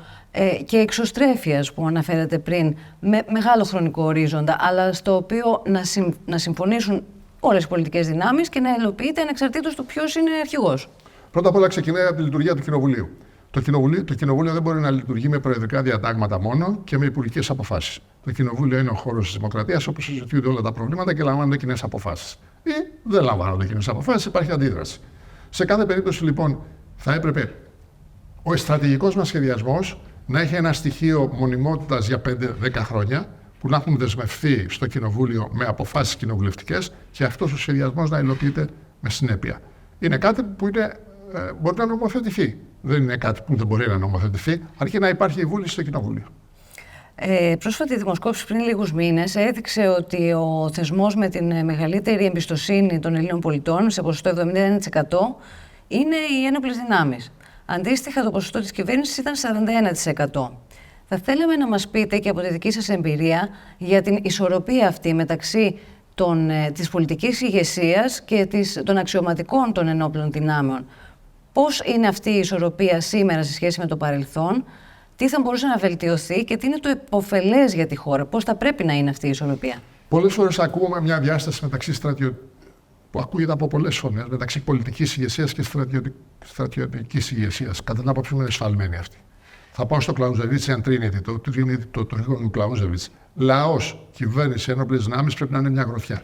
και εξωστρέφειας που αναφέρατε πριν, με μεγάλο χρονικό ορίζοντα, αλλά στο οποίο να συμφωνήσουν όλες οι πολιτικές δυνάμεις και να υλοποιείται ανεξαρτήτως του ποιος είναι αρχηγός? Πρώτα απ' όλα ξεκινάει από τη λειτουργία του Κοινοβουλίου. Το Κοινοβούλιο δεν μπορεί να λειτουργεί με προεδρικά διατάγματα μόνο και με υπουργικές αποφάσεις. Το Κοινοβούλιο είναι ο χώρος της δημοκρατίας όπου συζητούνται όλα τα προβλήματα και λαμβάνονται κοινές αποφάσεις. Ή δεν λαμβάνονται κοινές αποφάσεις, υπάρχει αντίδραση. Σε κάθε περίπτωση, λοιπόν, θα έπρεπε ο στρατηγικός μας σχεδιασμός να έχει ένα στοιχείο μονιμότητας για 5-10 χρόνια, που να έχουν δεσμευθεί στο Κοινοβούλιο με αποφάσεις κοινοβουλευτικές και αυτός ο σχεδιασμός να υλοποιείται με συνέπεια. Είναι κάτι που μπορεί να νομοθετηθεί. Δεν είναι κάτι που δεν μπορεί να νομοθετηθεί, αρκεί να υπάρχει η βούληση στο Κοινοβούλιο. Πρόσφατη δημοσκόπηση πριν λίγους μήνες έδειξε ότι ο θεσμός με την μεγαλύτερη εμπιστοσύνη των Ελλήνων πολιτών, σε ποσοστό 71%, είναι οι ένοπλες δυνάμεις. Αντίστοιχα, το ποσοστό της κυβέρνησης ήταν 41%. Θα θέλαμε να μας πείτε και από τη δική σας εμπειρία για την ισορροπία αυτή μεταξύ της πολιτικής ηγεσίας και των αξιωματικών των ενόπλων δυνάμεων. Πώς είναι αυτή η ισορροπία σήμερα σε σχέση με το παρελθόν, τι θα μπορούσε να βελτιωθεί και τι είναι το επωφελές για τη χώρα, πώς θα πρέπει να είναι αυτή η ισορροπία? Πολλές φορές ακούμε μια διάσταση μεταξύ που ακούγεται από πολλές φωνές, μεταξύ πολιτικής ηγεσίας και στρατιωτικής ηγεσίας. Κατά την άποψή μου είναι εσφαλμένη αυτή. Θα πάω στο Clausewitzian Trinity, το τρίγωνο του Clausewitz. Λαός, κυβέρνηση, ένοπλες δυνάμεις πρέπει να είναι μια γροθιά.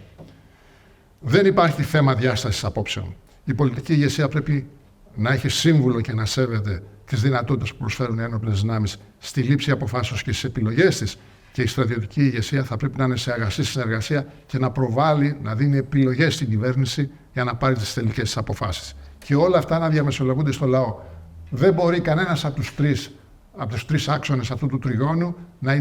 Δεν υπάρχει θέμα διάστασης απόψεων. Η πολιτική ηγεσία πρέπει να έχει σύμβουλο και να σέβεται τις δυνατότητες που προσφέρουν οι ένοπλες δυνάμεις στη λήψη αποφάσεων και στις επιλογές της. Και η στρατιωτική ηγεσία θα πρέπει να είναι σε αγαστή συνεργασία και να προβάλλει, να δίνει επιλογές στην κυβέρνηση για να πάρει τις τελικές της αποφάσεις. Και όλα αυτά να διαμεσολαβούνται στο λαό. Δεν μπορεί κανένας από τους τρεις άξονες αυτού του τριγώνου να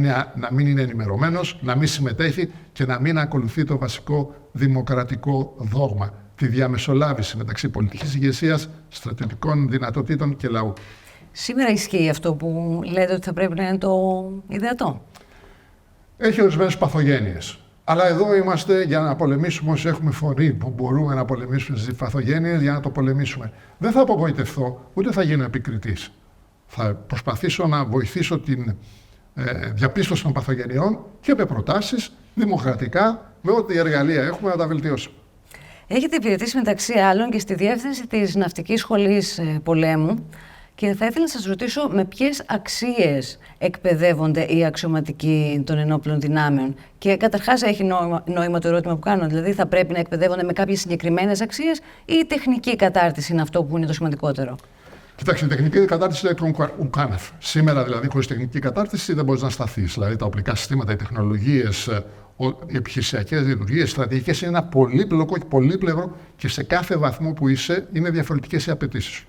μην είναι ενημερωμένος, να μην συμμετέχει και να μην ακολουθεί το βασικό δημοκρατικό δόγμα, τη διαμεσολάβηση μεταξύ πολιτικής ηγεσίας, στρατιωτικών δυνατοτήτων και λαού. Σήμερα ισχύει αυτό που λέτε ότι θα πρέπει να είναι το ιδεατό? Έχει ορισμένες παθογένειες. Αλλά εδώ είμαστε για να πολεμήσουμε όσοι έχουμε φωνή που μπορούμε να πολεμήσουμε τις παθογένειες για να το πολεμήσουμε. Δεν θα απογοητευθώ, ούτε θα γίνω επικριτής. Θα προσπαθήσω να βοηθήσω την διαπίστωση των παθογενειών και με προτάσεις δημοκρατικά, με ό,τι εργαλεία έχουμε να τα βελτιώσουμε. Έχετε υπηρετήσει μεταξύ άλλων και στη διεύθυνση της Ναυτικής Σχολής Πολέμου και θα ήθελα να σας ρωτήσω με ποιες αξίες εκπαιδεύονται οι αξιωματικοί των ενόπλων δυνάμεων. Και καταρχάς έχει νόημα το ερώτημα που κάνω, δηλαδή θα πρέπει να εκπαιδεύονται με κάποιες συγκεκριμένες αξίες ή η τεχνική κατάρτιση είναι αυτό που είναι το σημαντικότερο? Κοιτάξτε, η τεχνική κατάρτιση είναι το ουκάνευ. Σήμερα, δηλαδή, χωρίς τεχνική κατάρτιση δεν μπορείς να σταθείς. Δηλαδή, τα οπλικά συστήματα, οι τεχνολογίες, οι επιχειρησιακές λειτουργίες, οι στρατηγικές είναι ένα πολύπλοκο και πολύπλευρο και σε κάθε βαθμό που είσαι είναι διαφορετικές οι απαιτήσεις σου.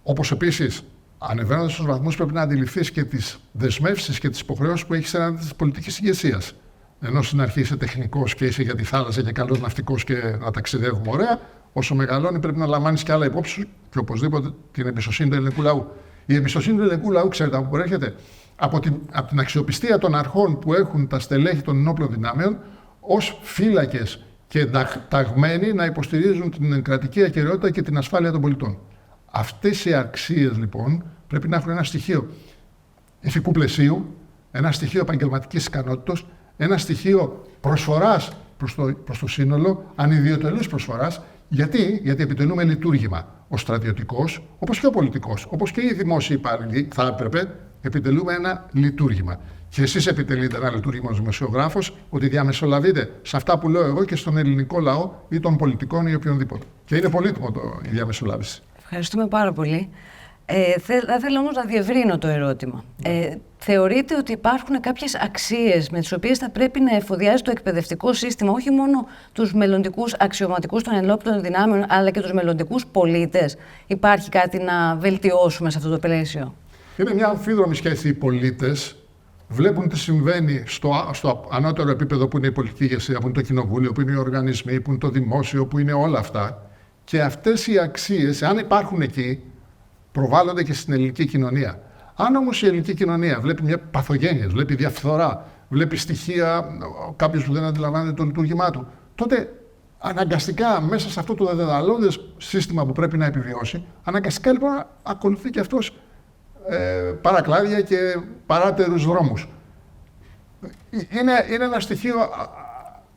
Όπως επίσης, ανεβαίνοντας στους βαθμούς, πρέπει να αντιληφθείς και τις δεσμεύσεις και τις υποχρεώσεις που έχεις έναντι της πολιτικής ηγεσίας. Ενώ στην αρχή είσαι τεχνικός και είσαι για τη θάλασσα και καλός ναυτικός και να ταξιδεύουμε ωραία, όσο μεγαλώνει πρέπει να λαμβάνεις και άλλα υπόψη σου και οπωσδήποτε την εμπιστοσύνη του ελληνικού λαού. Η εμπιστοσύνη του ελληνικού λαού, ξέρετε από πού προέρχεται? Από την αξιοπιστία των αρχών που έχουν τα στελέχη των ενόπλων δυνάμεων ως φύλακες και ταγμένοι να υποστηρίζουν την κρατική ακεραιότητα και την ασφάλεια των πολιτών. Αυτές οι αξίες λοιπόν πρέπει να έχουν ένα στοιχείο ηθικού πλαισίου, ένα στοιχείο επαγγελματικής ικανότητας, ένα στοιχείο προσφοράς προς το σύνολο, ανιδιοτελούς προσφοράς. Γιατί επιτελούμε λειτουργήμα. Ο στρατιωτικός, όπως και ο πολιτικός, όπως και οι δημόσιοι υπάλληλοι, θα έπρεπε επιτελούμε ένα λειτουργήμα. Και εσείς επιτελείτε ένα λειτουργήμα ως δημοσιογράφος, ότι διαμεσολαβείτε σε αυτά που λέω εγώ και στον ελληνικό λαό ή των πολιτικών ή οποιονδήποτε. Και είναι πολύτιμο η διαμεσολάβηση. Ευχαριστούμε πάρα πολύ. Θα ήθελα όμως να διευρύνω το ερώτημα. Θεωρείτε ότι υπάρχουν κάποιες αξίες με τις οποίες θα πρέπει να εφοδιάζει το εκπαιδευτικό σύστημα όχι μόνο τους μελλοντικούς αξιωματικούς των ενόπλων δυνάμεων, αλλά και τους μελλοντικούς πολίτες? Υπάρχει κάτι να βελτιώσουμε σε αυτό το πλαίσιο? Είναι μια αμφίδρομη σχέση. Οι πολίτες βλέπουν τι συμβαίνει στο ανώτερο επίπεδο που είναι η πολιτική ηγεσία, που είναι το κοινοβούλιο, που είναι οι οργανισμοί, που είναι το δημόσιο, που είναι όλα αυτά. Και αυτές οι αξίες, αν υπάρχουν εκεί, προβάλλονται και στην ελληνική κοινωνία. Αν όμως η ελληνική κοινωνία βλέπει μια παθογένεια, βλέπει διαφθορά, βλέπει στοιχεία κάποιος που δεν αντιλαμβάνεται το λειτουργήμά του, τότε αναγκαστικά μέσα σε αυτό το δεδαλώδες σύστημα που πρέπει να επιβιώσει, αναγκαστικά λοιπόν ακολουθεί και αυτός παρακλάδια και παράτερους δρόμους. Είναι ένα στοιχείο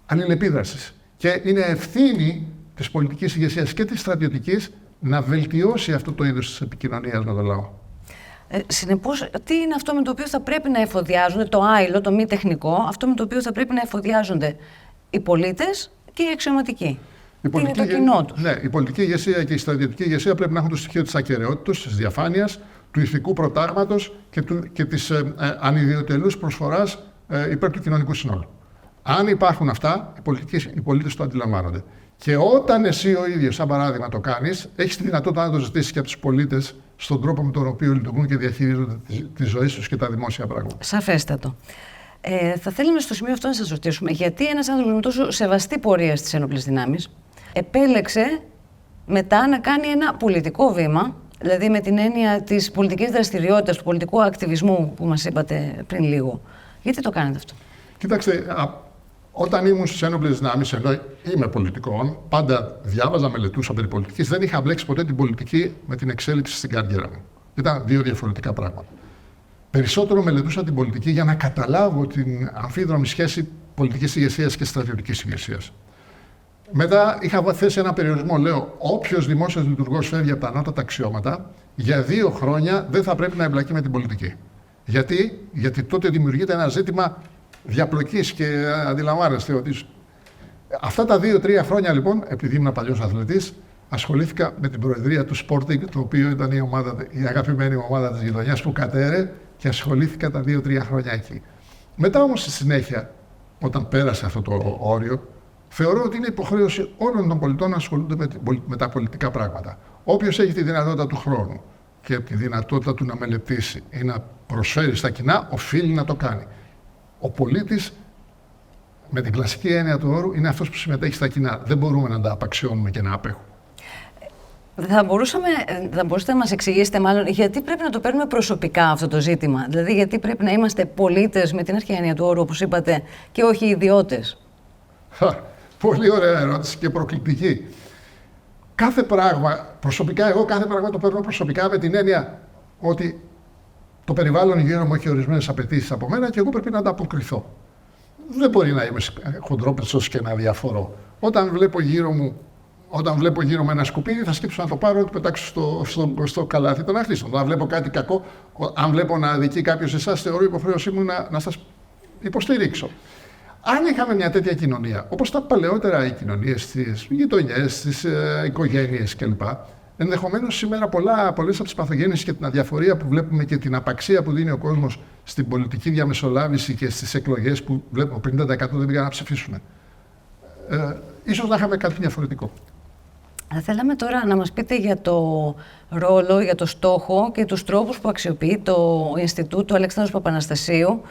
αλληλεπίδρασης και είναι ευθύνη της πολιτικής ηγεσίας και της στρατιωτικής να βελτιώσει αυτό το είδος της επικοινωνίας με τον λαό. Συνεπώς, τι είναι αυτό με το οποίο θα πρέπει να εφοδιάζονται, το άειλο, το μη τεχνικό, αυτό με το οποίο θα πρέπει να εφοδιάζονται οι πολίτες και οι αξιωματικοί? Τι είναι το κοινό τους? Ναι, η πολιτική ηγεσία και η στρατιωτική ηγεσία πρέπει να έχουν το στοιχείο της ακεραιότητας, της διαφάνειας, του ηθικού προτάγματος και της ανιδιοτελούς προσφοράς υπέρ του κοινωνικού συνόλου. Αν υπάρχουν αυτά, οι πολίτες το αντιλαμβάνονται. Και όταν εσύ ο ίδιος, σαν παράδειγμα, το κάνεις, έχεις τη δυνατότητα να το ζητήσεις και από τους πολίτες στον τρόπο με τον οποίο λειτουργούν και διαχειρίζονται τη ζωή τους και τα δημόσια πράγματα. Σαφέστατο. Θα θέλουμε στο σημείο αυτό να σας ρωτήσουμε, γιατί ένας άνθρωπος με τόσο σεβαστή πορεία στις ενόπλες δυνάμεις επέλεξε μετά να κάνει ένα πολιτικό βήμα, δηλαδή με την έννοια της πολιτικής δραστηριότητας, του πολιτικού ακτιβισμού που μας είπατε πριν λίγο? Γιατί το κάνετε αυτό? Κοιτάξτε, όταν ήμουν στις ένοπλες δυνάμεις, ενώ είμαι πολιτικών, πάντα διάβαζα, μελετούσα περί πολιτικής, δεν είχα μπλέξει ποτέ την πολιτική με την εξέλιξη στην καριέρα μου. Ήταν δύο διαφορετικά πράγματα. Περισσότερο μελετούσα την πολιτική για να καταλάβω την αμφίδρομη σχέση πολιτικής ηγεσίας και στρατιωτικής ηγεσίας. Μετά είχα θέσει ένα περιορισμό. Λέω, όποιος δημόσιος λειτουργός φεύγει από τα ανώτατα αξιώματα, για 2 χρόνια δεν θα πρέπει να εμπλακεί με την πολιτική. Γιατί τότε δημιουργείται ένα ζήτημα διαπλοκής και αντιλαμβάνεστε ότι. Αυτά τα 2-3 χρόνια λοιπόν, επειδή ήμουν παλιός αθλητής, ασχολήθηκα με την προεδρία του Sporting, το οποίο ήταν η αγαπημένη ομάδα της γειτονιάς που κατέρε, και ασχολήθηκα τα 2-3 χρόνια εκεί. Μετά όμως στη συνέχεια, όταν πέρασε αυτό το όριο, θεωρώ ότι είναι υποχρέωση όλων των πολιτών να ασχολούνται με τα πολιτικά πράγματα. Όποιος έχει τη δυνατότητα του χρόνου, και τη δυνατότητα του να μελετήσει ή να προσφέρει στα κοινά, οφείλει να το κάνει. Ο πολίτης, με την κλασική έννοια του όρου, είναι αυτός που συμμετέχει στα κοινά. Δεν μπορούμε να τα απαξιώνουμε και να απέχουμε. Θα μπορούσατε να μας εξηγήσετε μάλλον γιατί πρέπει να το παίρνουμε προσωπικά αυτό το ζήτημα. Δηλαδή, γιατί πρέπει να είμαστε πολίτες με την αρχαία έννοια του όρου, όπως είπατε, και όχι ιδιώτες. Πολύ ωραία ερώτηση και προκλητική. Κάθε πράγμα, προσωπικά, εγώ κάθε πράγμα το παίρνω προσωπικά με την έννοια ότι το περιβάλλον γύρω μου έχει ορισμένες απαιτήσεις από μένα και εγώ πρέπει να ανταποκριθώ. Δεν μπορεί να είμαι χοντρόπετσος και να διαφορώ. Όταν βλέπω γύρω μου ένα σκουπίδι, θα σκύψω να το πάρω, να το πετάξω στο καλάθι των αχρήστων. Αν βλέπω κάτι κακό, αν βλέπω να αδικεί κάποιος εσάς, θεωρώ υποχρέωσή μου να σας υποστηρίξω. Αν είχαμε μια τέτοια κοινωνία, όπως τα παλαιότερα οι κοινωνίες, στις γειτονιές, στις οικογένειες κλπ., ενδεχομένως σήμερα πολλές από τις παθογένειες και την αδιαφορία που βλέπουμε και την απαξία που δίνει ο κόσμος στην πολιτική διαμεσολάβηση και στις εκλογές που βλέπουμε 50% δεν πήγαν να ψηφίσουν. Ίσως να είχαμε κάτι διαφορετικό. Θα θέλαμε τώρα να μας πείτε για το ρόλο, για το στόχο και τους τρόπους που αξιοποιεί το Ινστιτούτο Αλέξανδρος Παπαναστασίου,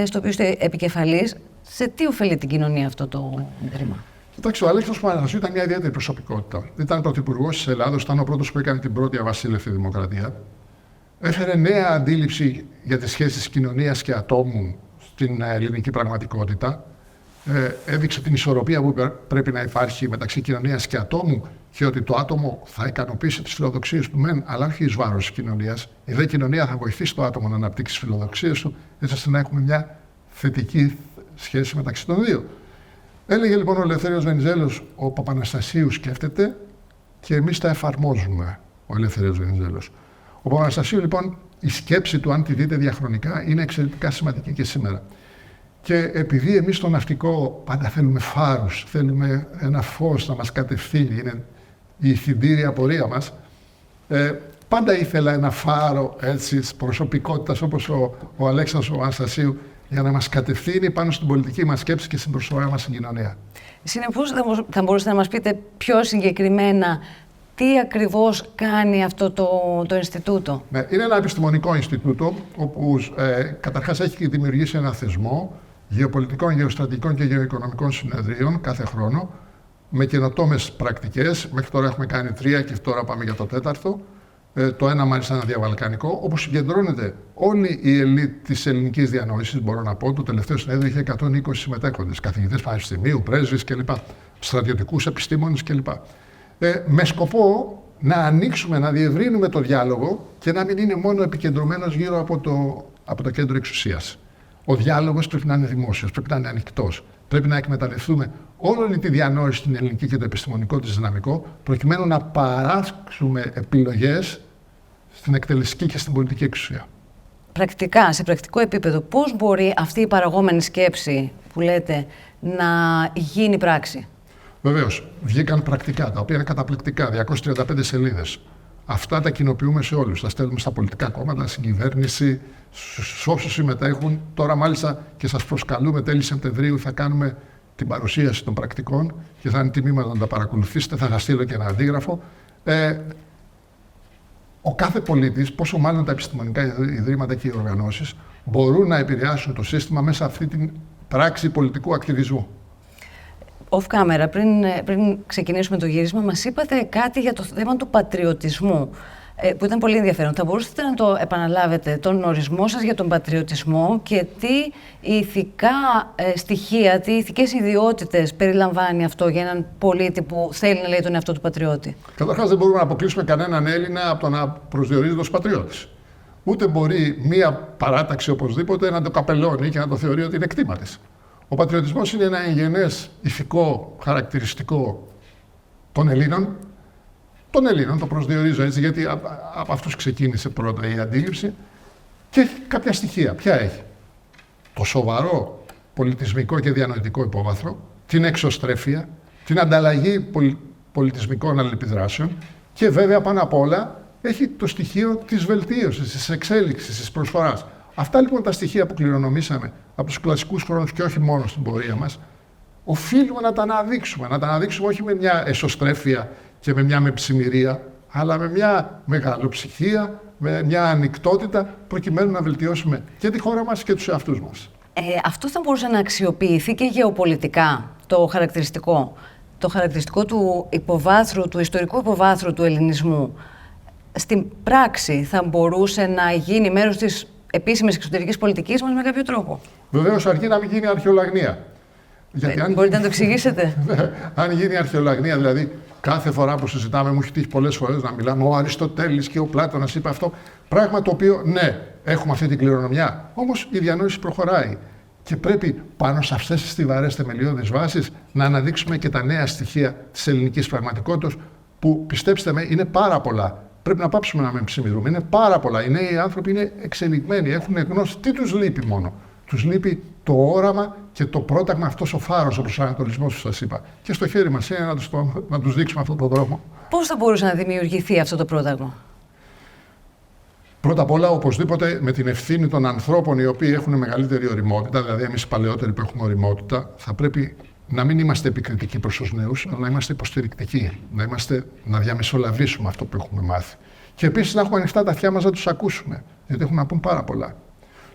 στο οποίο είστε επικεφαλής. Σε τι ωφελεί την κοινωνία αυτό το ίδρυμα? Κοιτάξτε, ο Αλέξανδρος Παπαναστασίου ήταν μια ιδιαίτερη προσωπικότητα. Ήταν πρωθυπουργός της Ελλάδος, ήταν ο πρώτος που έκανε την πρώτη αβασίλευτη δημοκρατία. Έφερε νέα αντίληψη για τις σχέσεις κοινωνίας και ατόμου στην ελληνική πραγματικότητα. Έδειξε την ισορροπία που πρέπει να υπάρχει μεταξύ κοινωνίας και ατόμου και ότι το άτομο θα ικανοποιήσει τις φιλοδοξίες του μεν, αλλά όχι εις βάρος της κοινωνίας. Η δε κοινωνία θα βοηθήσει το άτομο να αναπτύξει τις φιλοδοξίες του, έτσι ώστε να έχουμε μια θετική σχέση μεταξύ των δύο. Έλεγε λοιπόν ο Ελευθέριος Βενιζέλος, ο Παπαναστασίου σκέφτεται και εμείς τα εφαρμόζουμε, ο Ελευθέριος Βενιζέλος. Ο Παπαναστασίου λοιπόν, η σκέψη του, αν τη δείτε διαχρονικά, είναι εξαιρετικά σημαντική και σήμερα. Και επειδή εμείς στο ναυτικό πάντα θέλουμε φάρους, θέλουμε ένα φως να μας κατευθύνει, είναι η ηθιντήρια πορεία μας, πάντα ήθελα ένα φάρο έτσι, της προσωπικότητας όπως ο Αλέξανδρος Παπαναστασίου για να μας κατευθύνει πάνω στην πολιτική μας σκέψη και στην προσφορά μας στην κοινωνία. Συνεπώς, θα μπορούσατε να μας πείτε πιο συγκεκριμένα τι ακριβώς κάνει αυτό το Ινστιτούτο? Ναι, είναι ένα επιστημονικό Ινστιτούτο, όπου καταρχάς έχει δημιουργήσει ένα θεσμό γεωπολιτικών, γεωστρατηγικών και γεωοικονομικών συνεδρίων κάθε χρόνο, με καινοτόμες πρακτικές. Μέχρι τώρα έχουμε κάνει 3 και τώρα πάμε για το 4ο. Το ένα μάλιστα ένα διαβαλκανικό, όπου συγκεντρώνεται όλη η ελίτ της ελληνικής διανόησης, μπορώ να πω. Το τελευταίο συνέδριο είχε 120 συμμετέχοντες, καθηγητές πανεπιστημίου, πρέσβεις κλπ. Στρατιωτικούς επιστήμονες κλπ. Με σκοπό να ανοίξουμε, να διευρύνουμε το διάλογο και να μην είναι μόνο επικεντρωμένος γύρω από το κέντρο εξουσίας. Ο διάλογος πρέπει να είναι δημόσιος, πρέπει να είναι ανοιχτός. Πρέπει να εκμεταλλευτούμε όλη τη διανόηση στην ελληνική και το επιστημονικό της δυναμικό, προκειμένου να παράσχουμε επιλογές στην εκτελεστική και στην πολιτική εξουσία. Πρακτικά, σε πρακτικό επίπεδο, πώς μπορεί αυτή η παραγόμενη σκέψη που λέτε να γίνει πράξη? Βεβαίως, βγήκαν πρακτικά, τα οποία είναι καταπληκτικά, 235 σελίδες. Αυτά τα κοινοποιούμε σε όλους. Τα στέλνουμε στα πολιτικά κόμματα, στην κυβέρνηση, στους όσους συμμετέχουν. Τώρα, μάλιστα, και σας προσκαλούμε τέλη Σεπτεμβρίου, θα κάνουμε την παρουσίαση των πρακτικών και θα είναι τιμή μας να τα παρακολουθήσετε. Θα σας στείλω και ένα αντίγραφο. Ο κάθε πολίτης, πόσο μάλλον τα επιστημονικά ιδρύματα και οι οργανώσεις, μπορούν να επηρεάσουν το σύστημα μέσα αυτή την πράξη πολιτικού ακτιβισμού. Off camera, πριν ξεκινήσουμε το γύρισμα, μας είπατε κάτι για το θέμα του πατριωτισμού, που ήταν πολύ ενδιαφέρον. Θα μπορούσατε να το επαναλάβετε, τον ορισμό σας για τον πατριωτισμό και τι ηθικά στοιχεία, τι ηθικές ιδιότητες περιλαμβάνει αυτό για έναν πολίτη που θέλει να λέει τον εαυτό του πατριώτη? Καταρχάς, δεν μπορούμε να αποκλείσουμε κανέναν Έλληνα από το να προσδιορίζεται ως πατριώτης. Ούτε μπορεί μία παράταξη οπωσδήποτε να το καπελώνει και να το θεωρεί ότι είναι κτήμα της. Ο πατριωτισμός είναι ένα εγγενές ηθικό χαρακτηριστικό των Ελλήνων. Των Ελλήνων, το προσδιορίζω έτσι, γιατί από αυτούς ξεκίνησε πρώτα η αντίληψη. Και έχει κάποια στοιχεία. Ποια έχει? Το σοβαρό πολιτισμικό και διανοητικό υπόβαθρο, την εξωστρέφεια, την ανταλλαγή πολιτισμικών αλληλεπιδράσεων και βέβαια πάνω απ' όλα έχει το στοιχείο της βελτίωσης, της εξέλιξης, της προσφοράς. Αυτά λοιπόν τα στοιχεία που κληρονομήσαμε από τους κλασικούς χρόνους και όχι μόνο στην πορεία μας, οφείλουμε να τα αναδείξουμε. Να τα αναδείξουμε όχι με μια εσωστρέφεια και με μια μεψημυρία, αλλά με μια μεγαλοψυχία, με μια ανοιχτότητα, προκειμένου να βελτιώσουμε και τη χώρα μας και τους εαυτούς μας. Αυτό θα μπορούσε να αξιοποιηθεί και γεωπολιτικά, το χαρακτηριστικό του υποβάθρου, του ιστορικού υποβάθρου του ελληνισμού. Στην πράξη θα μπορούσε να γίνει μέρος της επίσημης εξωτερικής πολιτικής μας με κάποιο τρόπο. Βεβαίως, αρκεί να μην γίνει αρχαιολαγνία. Μπορείτε να το εξηγήσετε? Αν γίνει αρχαιολαγνία, δηλαδή κάθε φορά που συζητάμε, μου έχει τύχει πολλές φορές να μιλάμε, ο Αριστοτέλης και ο Πλάτωνας είπε αυτό. Πράγμα το οποίο, ναι, έχουμε αυτή την κληρονομιά. Όμως η διανόηση προχωράει. Και πρέπει πάνω σε αυτές τις στιβαρές θεμελιώδεις βάσεις να αναδείξουμε και τα νέα στοιχεία της ελληνικής πραγματικότητας, που πιστέψτε με, είναι πάρα πολλά. Πρέπει να πάψουμε να με ψημιρούμε. Είναι πάρα πολλά. Οι νέοι άνθρωποι είναι εξελιγμένοι, έχουν γνώση. Τι τους λείπει μόνο? Τους λείπει το όραμα και το πρόταγμα, αυτός ο φάρος, ο προσανατολισμός που σας είπα. Και στο χέρι μας είναι να τους δείξουμε αυτόν τον δρόμο. Πώς θα μπορούσε να δημιουργηθεί αυτό το πρόταγμα? Πρώτα απ' όλα, οπωσδήποτε με την ευθύνη των ανθρώπων οι οποίοι έχουν μεγαλύτερη ωριμότητα, δηλαδή εμείς οι παλαιότεροι που έχουμε ωριμότητα, θα πρέπει να μην είμαστε επικριτικοί προς τους νέους, αλλά να είμαστε υποστηρικτικοί, να διαμεσολαβήσουμε αυτό που έχουμε μάθει. Και επίσης να έχουμε ανοιχτά τα αυτιά μας να τους ακούσουμε, γιατί έχουν να πούν πάρα πολλά.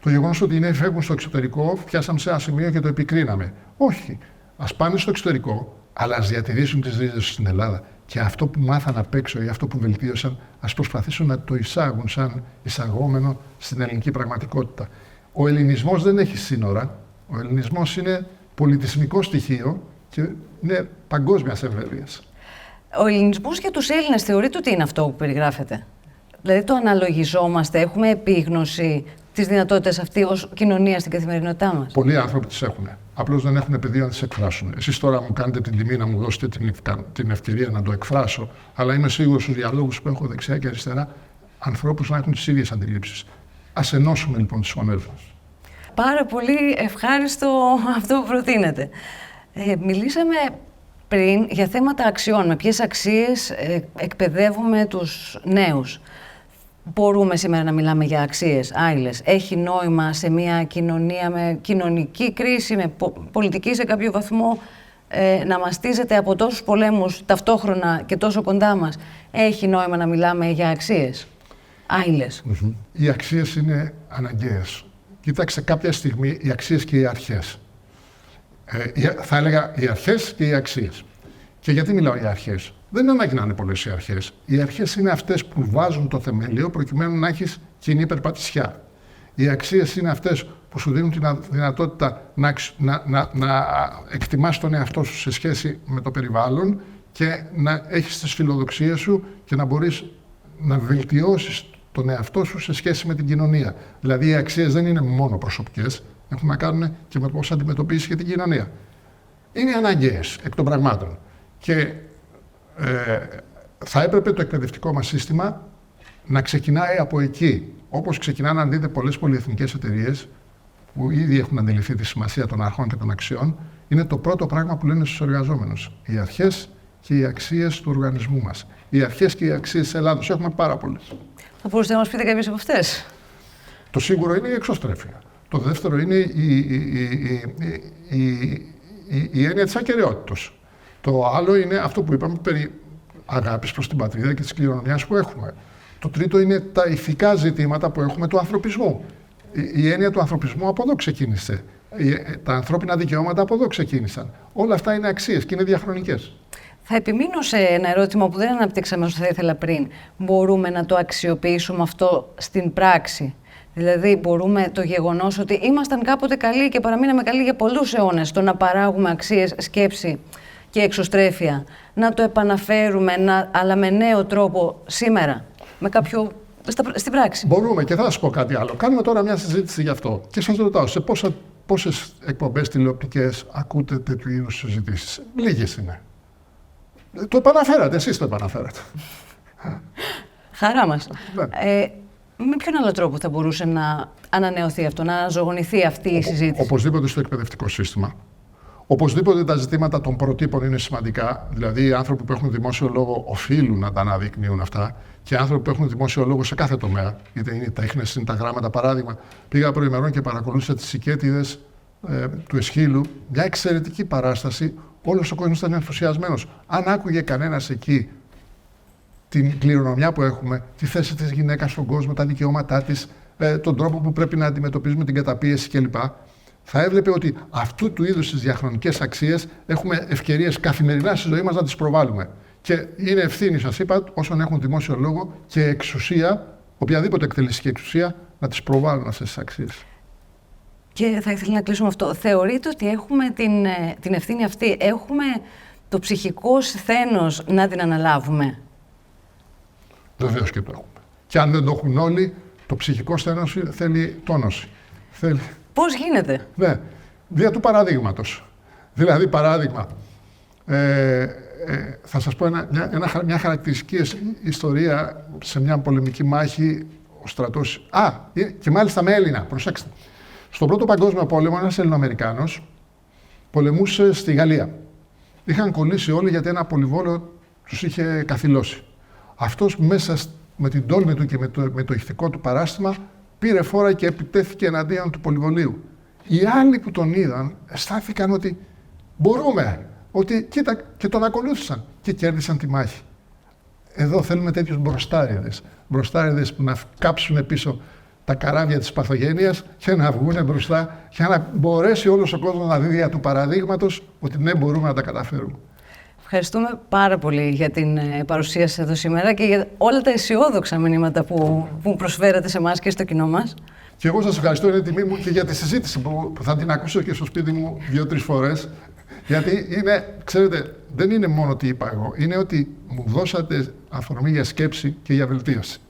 Το γεγονός ότι οι νέοι φεύγουν στο εξωτερικό, φτιάσαμε σε ένα σημείο και το επικρίναμε. Όχι. Ας πάνε στο εξωτερικό, αλλά ας διατηρήσουν τις ρίζες τους στην Ελλάδα. Και αυτό που μάθαν απ' έξω ή αυτό που βελτίωσαν, ας προσπαθήσουν να το εισάγουν σαν εισαγόμενο στην ελληνική πραγματικότητα. Ο ελληνισμός δεν έχει σύνορα. Ο ελληνισμός είναι πολιτισμικό στοιχείο και είναι παγκόσμιας εμβέλειας. Ο ελληνισμός για τους Έλληνες θεωρείτε ότι είναι αυτό που περιγράφεται? Δηλαδή το αναλογιζόμαστε, έχουμε επίγνωση τις δυνατότητες αυτή ως κοινωνία στην καθημερινότητά μας? Πολλοί άνθρωποι τις έχουν. Απλώς δεν έχουν πεδίο να τις εκφράσουν. Εσείς τώρα μου κάνετε την τιμή να μου δώσετε την ευκαιρία να το εκφράσω, αλλά είμαι σίγουρος στους διαλόγους που έχω δεξιά και αριστερά, ανθρώπους να έχουν τις ίδιες αντιλήψεις. Ας ενώσουμε λοιπόν τις φωνές μας. Πάρα πολύ ευχάριστο αυτό που προτείνετε. Μιλήσαμε πριν για θέματα αξιών. Με ποιες αξίες εκπαιδεύουμε τους νέους? Μπορούμε σήμερα να μιλάμε για αξίες άειλες? Έχει νόημα σε μια κοινωνία με κοινωνική κρίση, με πολιτική σε κάποιο βαθμό, να μαστίζεται από τόσους πολέμους ταυτόχρονα και τόσο κοντά μας? Έχει νόημα να μιλάμε για αξίες άειλες? Οι αξίες είναι αναγκαίες. Κοίταξε, κάποια στιγμή οι αξίες και οι αρχές. Θα έλεγα οι αρχές και οι αξίες. Και γιατί μιλάω για αρχές? Δεν είναι ανάγκη να είναι πολλές οι αρχές. Οι αρχές είναι αυτές που βάζουν το θεμέλιο προκειμένου να έχεις κοινή περπατησιά. Οι αξίες είναι αυτές που σου δίνουν την δυνατότητα να εκτιμάς τον εαυτό σου σε σχέση με το περιβάλλον και να έχεις τις φιλοδοξίες σου και να μπορείς να βελτιώσεις τον εαυτό σου σε σχέση με την κοινωνία. Δηλαδή οι αξίες δεν είναι μόνο προσωπικές, έχουν να κάνουν και με πώς αντιμετωπίσεις και την κοινωνία. Είναι αναγκαίες εκ των πραγμάτων. Και θα έπρεπε το εκπαιδευτικό μας σύστημα να ξεκινάει από εκεί. Όπως ξεκινάνε, αν δείτε, πολλές πολυεθνικές εταιρείες που ήδη έχουν αντιληφθεί τη σημασία των αρχών και των αξιών, είναι το πρώτο πράγμα που λένε στους εργαζόμενους. Οι αρχές και οι αξίες του οργανισμού μας. Οι αρχές και οι αξίες της Ελλάδος. Έχουμε πάρα πολλές. Θα μπορούσατε να μας πείτε κάποιες από αυτές? Το σίγουρο είναι η εξωστρέφεια. Το δεύτερο είναι η έννοια της ακεραιότητας. Το άλλο είναι αυτό που είπαμε περί αγάπης προς την πατρίδα και της κληρονομιάς που έχουμε. Το τρίτο είναι τα ηθικά ζητήματα που έχουμε του ανθρωπισμού. Η έννοια του ανθρωπισμού από εδώ ξεκίνησε. Τα ανθρώπινα δικαιώματα από εδώ ξεκίνησαν. Όλα αυτά είναι αξίες και είναι διαχρονικές. Θα επιμείνω σε ένα ερώτημα που δεν αναπτύξαμε όσο θα ήθελα πριν. Μπορούμε να το αξιοποιήσουμε αυτό στην πράξη? Δηλαδή, μπορούμε το γεγονός ότι ήμασταν κάποτε καλοί και παραμείναμε καλοί για πολλούς αιώνες στο να παράγουμε αξίες, σκέψη και εξωστρέφεια, να το επαναφέρουμε, αλλά με νέο τρόπο σήμερα, με στην πράξη? Μπορούμε, και θα σας πω κάτι άλλο. Κάνουμε τώρα μια συζήτηση γι' αυτό. Και σας ρωτάω, σε πόσες εκπομπές τηλεοπτικές ακούτε τέτοιου είδους συζητήσεις? Λίγες είναι. Το επαναφέρατε, εσείς το επαναφέρατε. Χαρά μας. Με ποιον άλλο τρόπο θα μπορούσε να ανανεωθεί αυτό, να αναζωογονηθεί αυτή η συζήτηση? Οπωσδήποτε στο εκπαιδευτικό σύστημα. Οπωσδήποτε τα ζητήματα των προτύπων είναι σημαντικά. Δηλαδή, οι άνθρωποι που έχουν δημόσιο λόγο οφείλουν να τα αναδεικνύουν αυτά. Και οι άνθρωποι που έχουν δημόσιο λόγο σε κάθε τομέα, είτε είναι οι τέχνες, είναι τα γράμματα. Παράδειγμα, πήγα προημερών και παρακολούθησα τις Οικέτιδες του Εσχύλου. Μια εξαιρετική παράσταση. Όλος ο κόσμος ήταν ενθουσιασμένος. Αν άκουγε κανένας εκεί την κληρονομιά που έχουμε, τη θέση της γυναίκας στον κόσμο, τα δικαιώματά της, τον τρόπο που πρέπει να αντιμετωπίζουμε την καταπίεση κλπ. Θα έβλεπε ότι αυτού του είδους τις διαχρονικές αξίες έχουμε ευκαιρίες καθημερινά στη ζωή μας να τις προβάλλουμε. Και είναι ευθύνη, σας είπα, όσων έχουν δημόσιο λόγο και εξουσία, οποιαδήποτε εκτελεστική εξουσία, να τις προβάλλουν αυτές τις αξίες. Και θα ήθελα να κλείσουμε αυτό. Θεωρείτε ότι έχουμε την ευθύνη αυτή, έχουμε το ψυχικό σθένος να την αναλάβουμε? Βεβαίως και το έχουμε. Και αν δεν το έχουν όλοι, το ψυχικό σθένος θέλει τόνωση. Πώς γίνεται? Ναι, δια του παραδείγματος. Δηλαδή, παράδειγμα, θα σας πω μια χαρακτηριστική ιστορία σε μια πολεμική μάχη, ο στρατός... και μάλιστα με Έλληνα, προσέξτε. Στον Πρώτο Παγκόσμιο Πόλεμο, ένας Ελληνοαμερικάνος πολεμούσε στη Γαλλία. Είχαν κολλήσει όλοι γιατί ένα πολυβόλο τους είχε καθυλώσει. Αυτός μέσα με την τόλμη του και με το ηχθικό του παράστημα πήρε φόρα και επιτέθηκε εναντίον του πολυβολίου. Οι άλλοι που τον είδαν αισθάνθηκαν ότι μπορούμε, ότι κοίτα, και τον ακολούθησαν και κέρδισαν τη μάχη. Εδώ θέλουμε τέτοιους μπροστάριδες που να κάψουν πίσω τα καράβια της παθογένειας και να βγουν μπροστά για να μπορέσει όλος ο κόσμος να δει δια του παραδείγματος ότι ναι, μπορούμε να τα καταφέρουμε. Ευχαριστούμε πάρα πολύ για την παρουσία σας εδώ σήμερα και για όλα τα αισιόδοξα μηνύματα που προσφέρατε σε εμάς και στο κοινό μας. Και εγώ σας ευχαριστώ, είναι τιμή μου και για τη συζήτηση που θα την ακούσω και στο σπίτι μου 2-3 φορές. Γιατί ξέρετε, δεν είναι μόνο τι είπα εγώ, είναι ότι μου δώσατε αφορμή για σκέψη και για βελτίωση.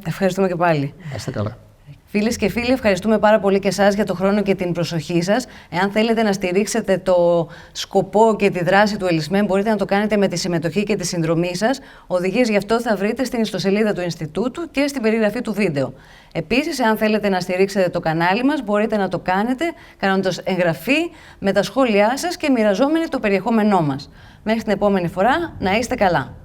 Ευχαριστούμε και πάλι. Να είστε καλά. Φίλες και φίλοι, ευχαριστούμε πάρα πολύ και εσάς για το χρόνο και την προσοχή σας.0 θέλετε να στηρίξετε το σκοπό και τη δράση του ΕΛΙΣΜΕΝ, μπορείτε να το κάνετε με τη συμμετοχή και τη συνδρομή σας. Οδηγίες γι' αυτό θα βρείτε στην ιστοσελίδα του Ινστιτούτου και στην περιγραφή του βίντεο. Επίσης, αν θέλετε να στηρίξετε το κανάλι μας, μπορείτε να το κάνετε κάνοντας εγγραφή με τα σχόλιά σας και μοιραζόμενοι το περιεχόμενό μας. Μέχρι την επόμενη φορά, να είστε καλά.